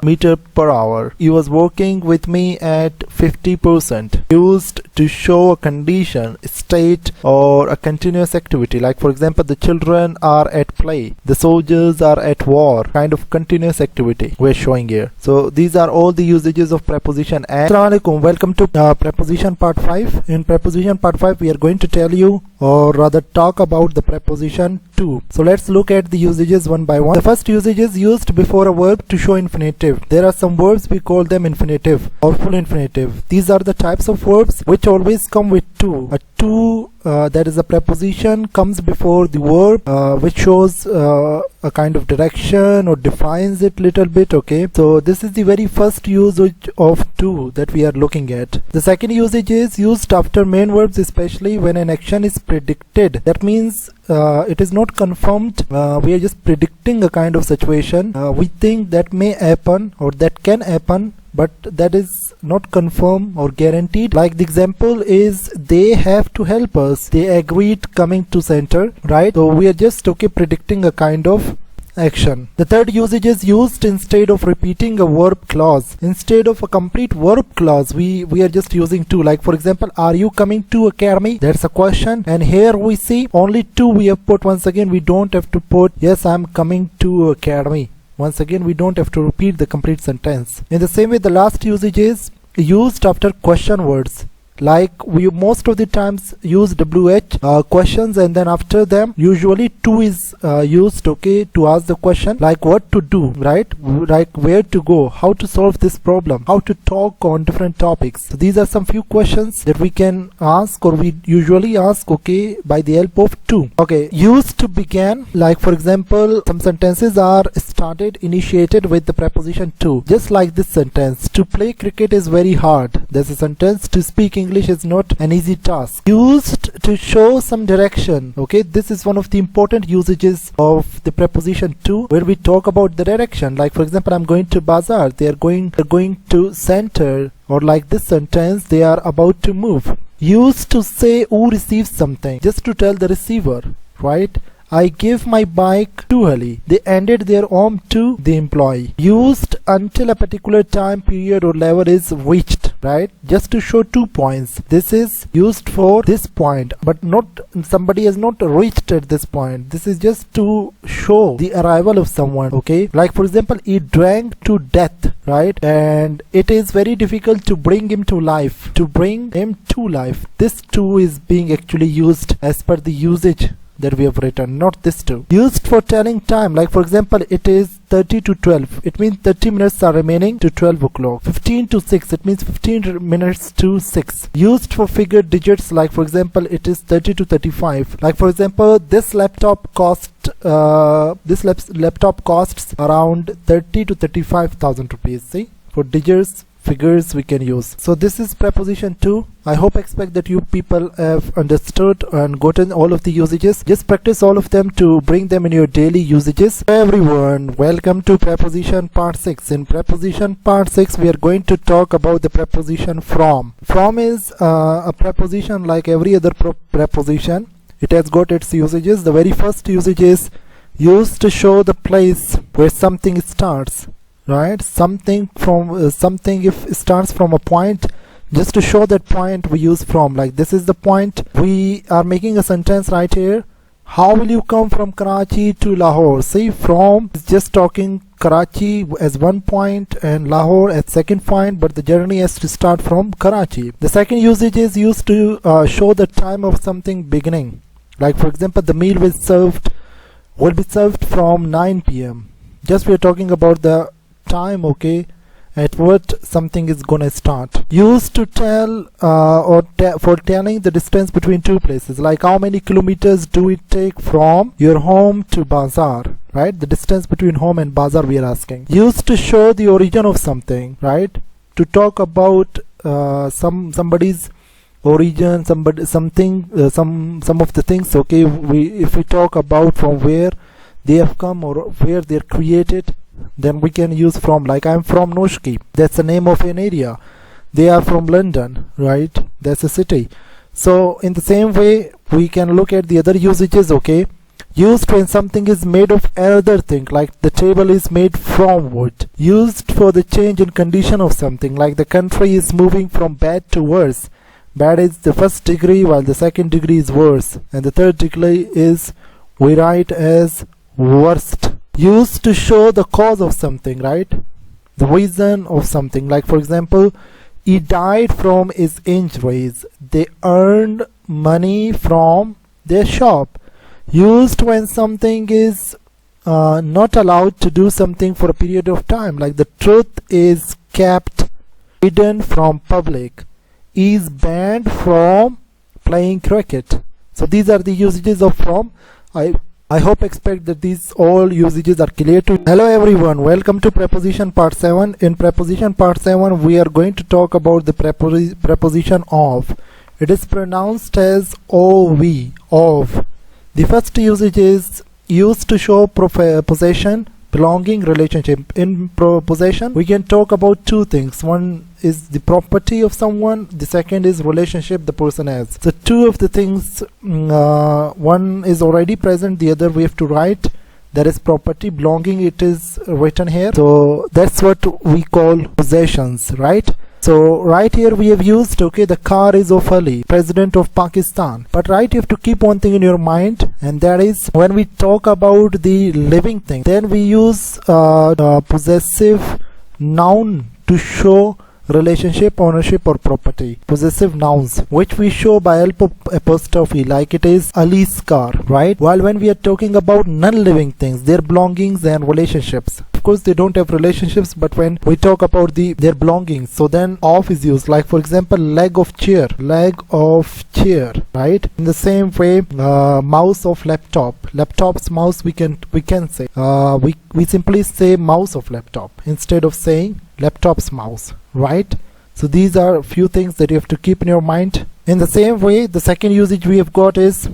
meter per hour. He was working with me at 50%. Used to show a condition, state, or a continuous activity. Like for example, the children are at play, the soldiers are at war. Kind of continuous activity we're showing here. So these are all the usages of preposition at. Assalamu alaikum, welcome to preposition part 5. In preposition part 5 we are going to tell you, or rather talk about the preposition to. So let's look at the usages one by one. The first usage is used before a verb to show infinitive. There are some verbs we call them infinitive or full infinitive. These are the types of verbs which always come with to. A to, that is a preposition, comes before the verb, which shows a kind of direction or defines it little bit, okay. So this is the very first usage of to that we are looking at. The second usage is used after main verbs, especially when an action is predicted. That means it is not confirmed. We are just predicting a kind of situation. We think that may happen or that can happen, but that is not confirmed or guaranteed. Like the example is they have to help us. They agreed coming to center, right? So we are just predicting a kind of action. The third usage is used instead of repeating a verb clause. Instead of a complete verb clause, we are just using to. Like for example, are you coming to academy? That's a question, and here we see only to we have put. Once again, we don't have to put yes, I'm coming to academy. Once again, we don't have to repeat the complete sentence. In the same way, the last usage is used after question words. Like we most of the times use WH questions, and then after them usually to is used, okay, to ask the question, like what to do, right? Like where to go, how to solve this problem, how to talk on different topics. So these are some few questions that we can ask, or we usually ask, okay, by the help of to. Okay, used to begin. Like for example, some sentences are started, initiated with the preposition to. Just like this sentence, to play cricket is very hard. There's a sentence, to speak English is not an easy task. Used to show some direction. Okay, this is one of the important usages of the preposition to, where we talk about the direction. Like for example, I'm going to bazaar. They're going to center. Or like this sentence, they are about to move. Used to say who receives something, just to tell the receiver, right? I gave my bike to Ali. They ended their home to the employee. Used until a particular time period or level is reached, right? Just to show 2 points. This is used for this point, but not somebody has not reached at this point. This is just to show the arrival of someone, okay? Like for example, he drank to death, right? And it is very difficult to bring him to life. To bring him to life. This to is being actually used as per the usage that we have written, not this two. Used for telling time, like for example, it is 30 to 12. It means 30 minutes are remaining to 12 o'clock. 15 to 6. It means 15 minutes to 6. Used for figure digits, like for example, it is 30 to 35. Like for example, this laptop costs around 30 to 35,000 rupees. See, for digits, figures we can use. So this is preposition 2. I hope expect that you people have understood and gotten all of the usages. Just practice all of them to bring them in your daily usages. Hello everyone, welcome to preposition part 6. In preposition part 6 we are going to talk about the preposition from. From is a preposition like every other preposition. It has got its usages. The very first usage is used to show the place where something starts. Right, something if it starts from a point, just to show that point we use from. Like this is the point. We are making a sentence right here. How will you come from Karachi to Lahore? See, from is just talking Karachi as one point and Lahore as second point, but the journey has to start from Karachi. The second usage is used to show the time of something beginning. Like for example, the meal will be served from 9 p.m. Just we are talking about the time, okay, at what something is gonna start. Used to tell for telling the distance between two places, like how many kilometers do it take from your home to bazaar, right? The distance between home and bazaar we are asking. Used to show the origin of something, right? To talk about somebody's origin, some of the things, okay, if we talk about from where they have come or where they're created, then we can use from. Like I'm from Noshki, that's the name of an area. They are from London, right? That's a city. So in the same way we can look at the other usages, okay. Used when something is made of another thing, like the table is made from wood. Used for the change in condition of something, like the country is moving from bad to worse. Bad is the first degree, while the second degree is worse, and the third degree is we write as worst. Used to show the cause of something, right? The reason of something. Like for example, he died from his injuries. They earned money from their shop. Used when something is not allowed to do something for a period of time, like the truth is kept hidden from public. Is banned from playing cricket. So these are the usages of from. I hope expect that these all usages are clear to you. Hello everyone, welcome to preposition part 7. In preposition part 7 we are going to talk about the preposition of. It is pronounced as ov, of. The first usage is used to show possession, belonging, relationship. In possession we can talk about two things. One is the property of someone, the second is relationship the person has. So two of the things, one is already present, the other we have to write. That is property. Belonging, it is written here, so that's what we call possessions, right? So right here we have used, okay, the car is of Ali, President of Pakistan. But right, you have to keep one thing in your mind, and that is when we talk about the living thing, then we use possessive noun to show relationship, ownership or property. Possessive nouns which we show by help of apostrophe, like it is Ali's car, right? While when we are talking about non-living things, their belongings and relationships, of course they don't have relationships, but when we talk about their belongings, so then of is used. Like for example, leg of chair, right? In the same way, mouse of laptop, laptop's mouse we can say, we simply say mouse of laptop instead of saying laptop's mouse, right? So these are a few things that you have to keep in your mind. In the same way, the second usage we have got is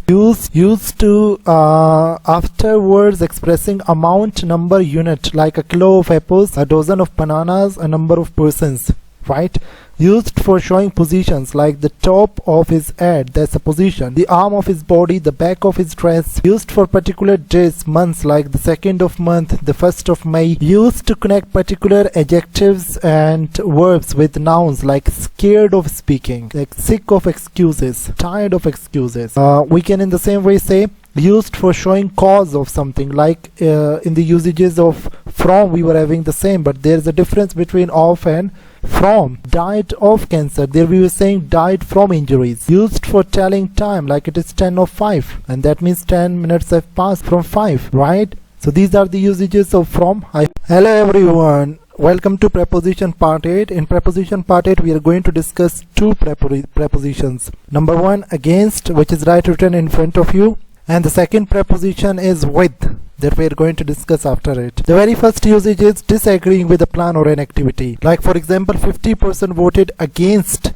used to afterwards expressing amount, number, unit, like a kilo of apples, a dozen of bananas, a number of persons, right? Used for showing positions, like the top of his head, that's a position, the arm of his body, the back of his dress. Used for particular days, months, like the 2nd of month, the 1st of May. Used to connect particular adjectives and verbs with nouns, like scared of speaking, like sick of excuses, tired of excuses. We can in the same way say used for showing cause of something, like in the usages of from we were having the same, but there is a difference between of and From, died of cancer. There we were saying died from injuries. Used for telling time, like it is 10 of 5, and that means 10 minutes have passed from 5, right? So these are the usages of from. Hello everyone, welcome to preposition part 8. In preposition part 8 we are going to discuss two prepositions. Number 1, against, which is right written in front of you, and the second preposition is with, that we are going to discuss after it. The very first usage is disagreeing with a plan or an activity. Like for example, 50% voted against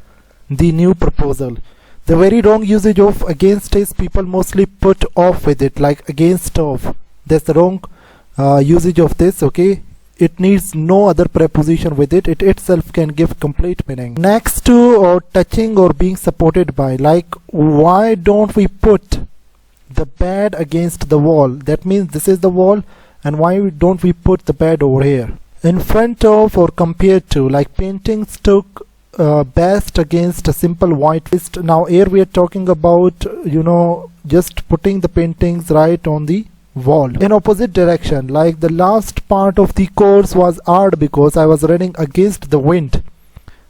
the new proposal. The very wrong usage of against is people mostly put off with it, like against of. That's the wrong usage of this, okay? It needs no other preposition with it. It itself can give complete meaning. Next to, or touching or being supported by, like why don't we put the bed against the wall? That means this is the wall, and why don't we put the bed over here? In front of or compared to, like paintings took best against a simple white list. Now here we are talking about, just putting the paintings right on the wall. In opposite direction, like the last part of the course was hard because I was running against the wind.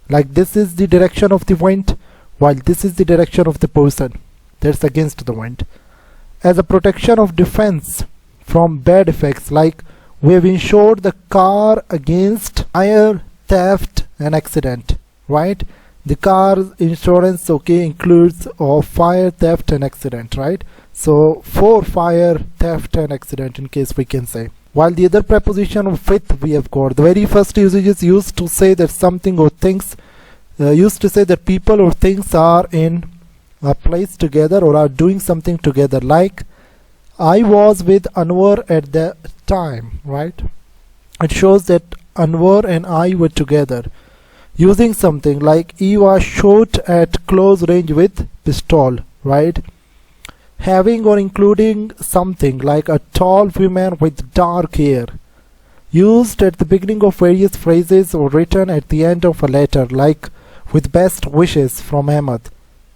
Like this is the direction of the wind, while this is the direction of the person. That's against the wind. As a protection of defense from bad effects, like we have insured the car against fire, theft and accident, right? The car insurance, okay, includes of fire, theft and accident, right? So for fire, theft and accident in case we can say. While the other preposition of with we have got, the very first usage is used to say that something or things, used to say that people or things are in a place together or are doing something together. Like I was with Anwar at the time, right? It shows that Anwar and I were together. Using something like he was shot at close range with pistol, right? Having or including something like a tall woman with dark hair. Used at the beginning of various phrases or written at the end of a letter, like with best wishes from Ahmed,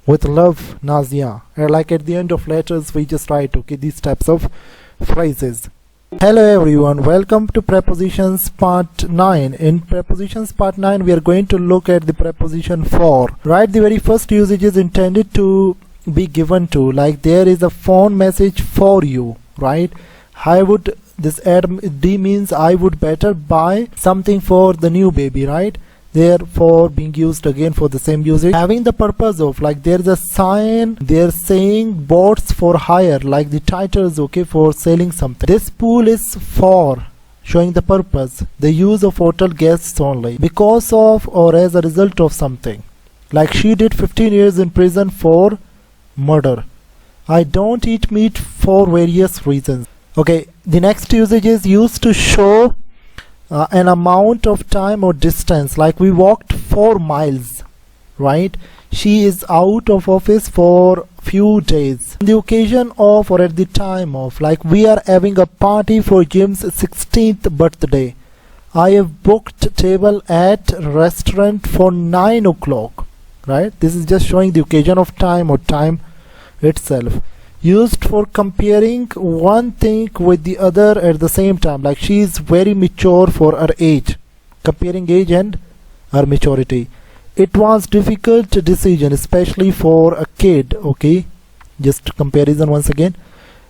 with love Nazia, or like at the end of letters we just write, okay, these types of phrases. Hello everyone, welcome to prepositions part 9. In prepositions part 9 we are going to look at the preposition for, right? The very first usage is intended to be given to, like there is a phone message for you, right? I would, this add D means I would better buy something for the new baby, right? Therefore being used again for the same usage. Having the purpose of, like there is a sign they're saying boats for hire, like the titles, okay, for selling something. This pool is for, showing the purpose, the use of hotel guests only, because of or as a result of something. Like she did 15 years in prison for murder. I don't eat meat for various reasons. Okay, the next usage is used to show an amount of time or distance, like we walked 4 miles, right? She is out of office for few days. On the occasion of or at the time of, like we are having a party for Jim's 16th birthday. I have booked table at restaurant for 9 o'clock, right? This is just showing the occasion of time or time itself. Used for comparing one thing with the other at the same time, like she is very mature for her age, comparing age and her maturity. It was difficult decision, especially for a kid, okay, just comparison once again.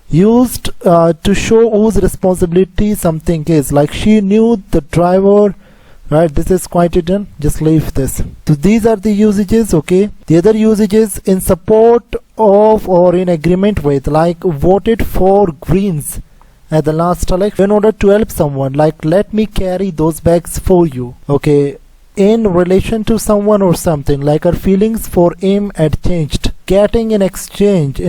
Used to show whose responsibility something is, like she knew the driver, right? This is quite hidden, just leave this. So these are the usages, okay. The other usages in support of or in agreement with, like voted for Greens at the last election in order to help someone, like let me carry those bags for you, okay. In relation to someone or something, like her feelings for him had changed. Getting in exchange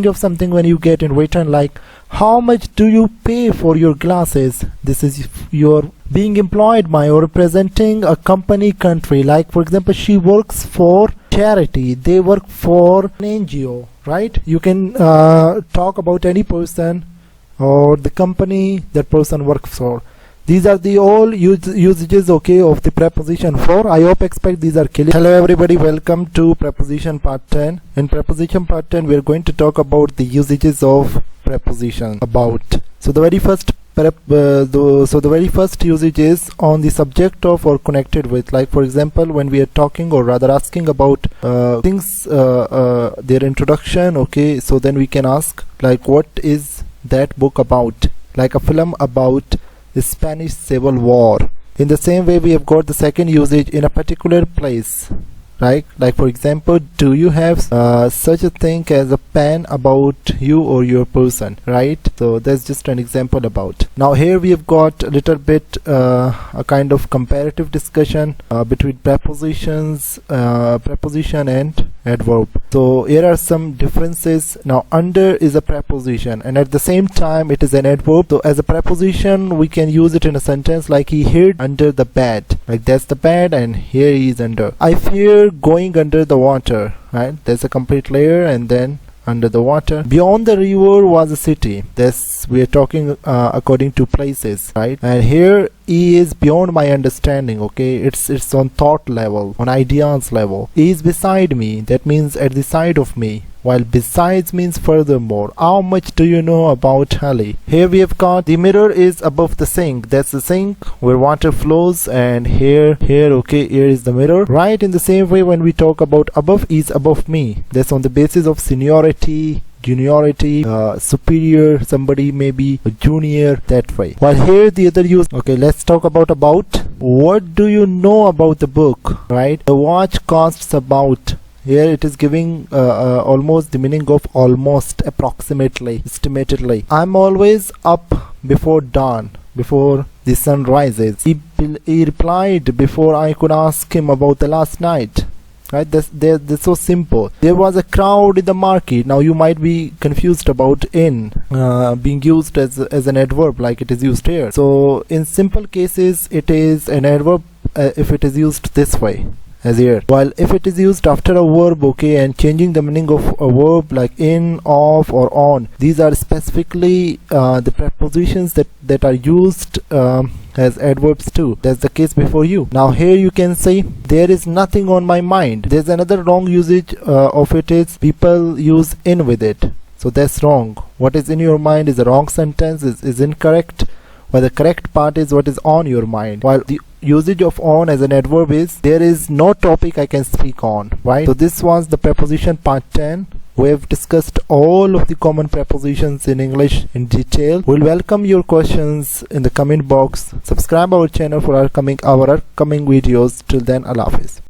of something, when you get in return, like how much do you pay for your glasses? This is your being employed by or representing a company, country, like for example she works for charity, they work for an NGO, right? You can talk about any person or the company that person works for. These are the all usages, okay, of the preposition for. I hope expect these are clear. Hello everybody, welcome to preposition part 10. In preposition part 10 we are going to talk about the usages of preposition about. So the very first So the very first usage is on the subject of or connected with. Like for example, when we are talking or rather asking about things, their introduction, okay, so then we can ask like, what is that book about? Like a film about the Spanish Civil War. In the same way, we have got the second usage in a particular place, right? Like for example, do you have such a thing as a pen about you or your person, right? So that's just an example about. Now here we have got a little bit a kind of comparative discussion between prepositions, preposition and adverb. So here are some differences. Now under is a preposition and at the same time it is an adverb. So as a preposition we can use it in a sentence like he hid under the bed, like that's the bed and here he is under. I fear going under the water, right? There's a complete layer and then under the water. Beyond the river was a city. This we are talking according to places, right? And here E is beyond my understanding, okay? It's on thought level, on ideas level. E is beside me, that means at the side of me, while besides means furthermore. How much do you know about Ali? Here we have got the mirror is above the sink. That's the sink where water flows, and here okay, here is the mirror, right? In the same way, when we talk about above is above me, that's on the basis of seniority, juniority, superior, somebody may be a junior, that way. While here the other use, okay, let's talk about. What do you know about the book, right? The watch costs about. Here it is giving almost the meaning of almost, approximately, estimatedly. I'm always up before dawn, before the sun rises. He replied before I could ask him about the last night. Right, that's so simple. There was a crowd in the market. Now you might be confused about in being used as an adverb like it is used here. So in simple cases it is an adverb if it is used this way as here, while if it is used after a verb, okay, and changing the meaning of a verb like in, of or on, these are specifically the prepositions that are used as adverbs too. That's the case before you. Now here you can say there is nothing on my mind. There's another wrong usage of it is people use in with it, so that's wrong. What is in your mind is a wrong sentence, is incorrect, while the correct part is what is on your mind. While the usage of on as an adverb is there is no topic I can speak on, right? So this was the preposition part 10. We have discussed all of the common prepositions in English in detail. We'll welcome your questions in the comment box. Subscribe our channel for our upcoming videos. Till then, Allah Hafiz.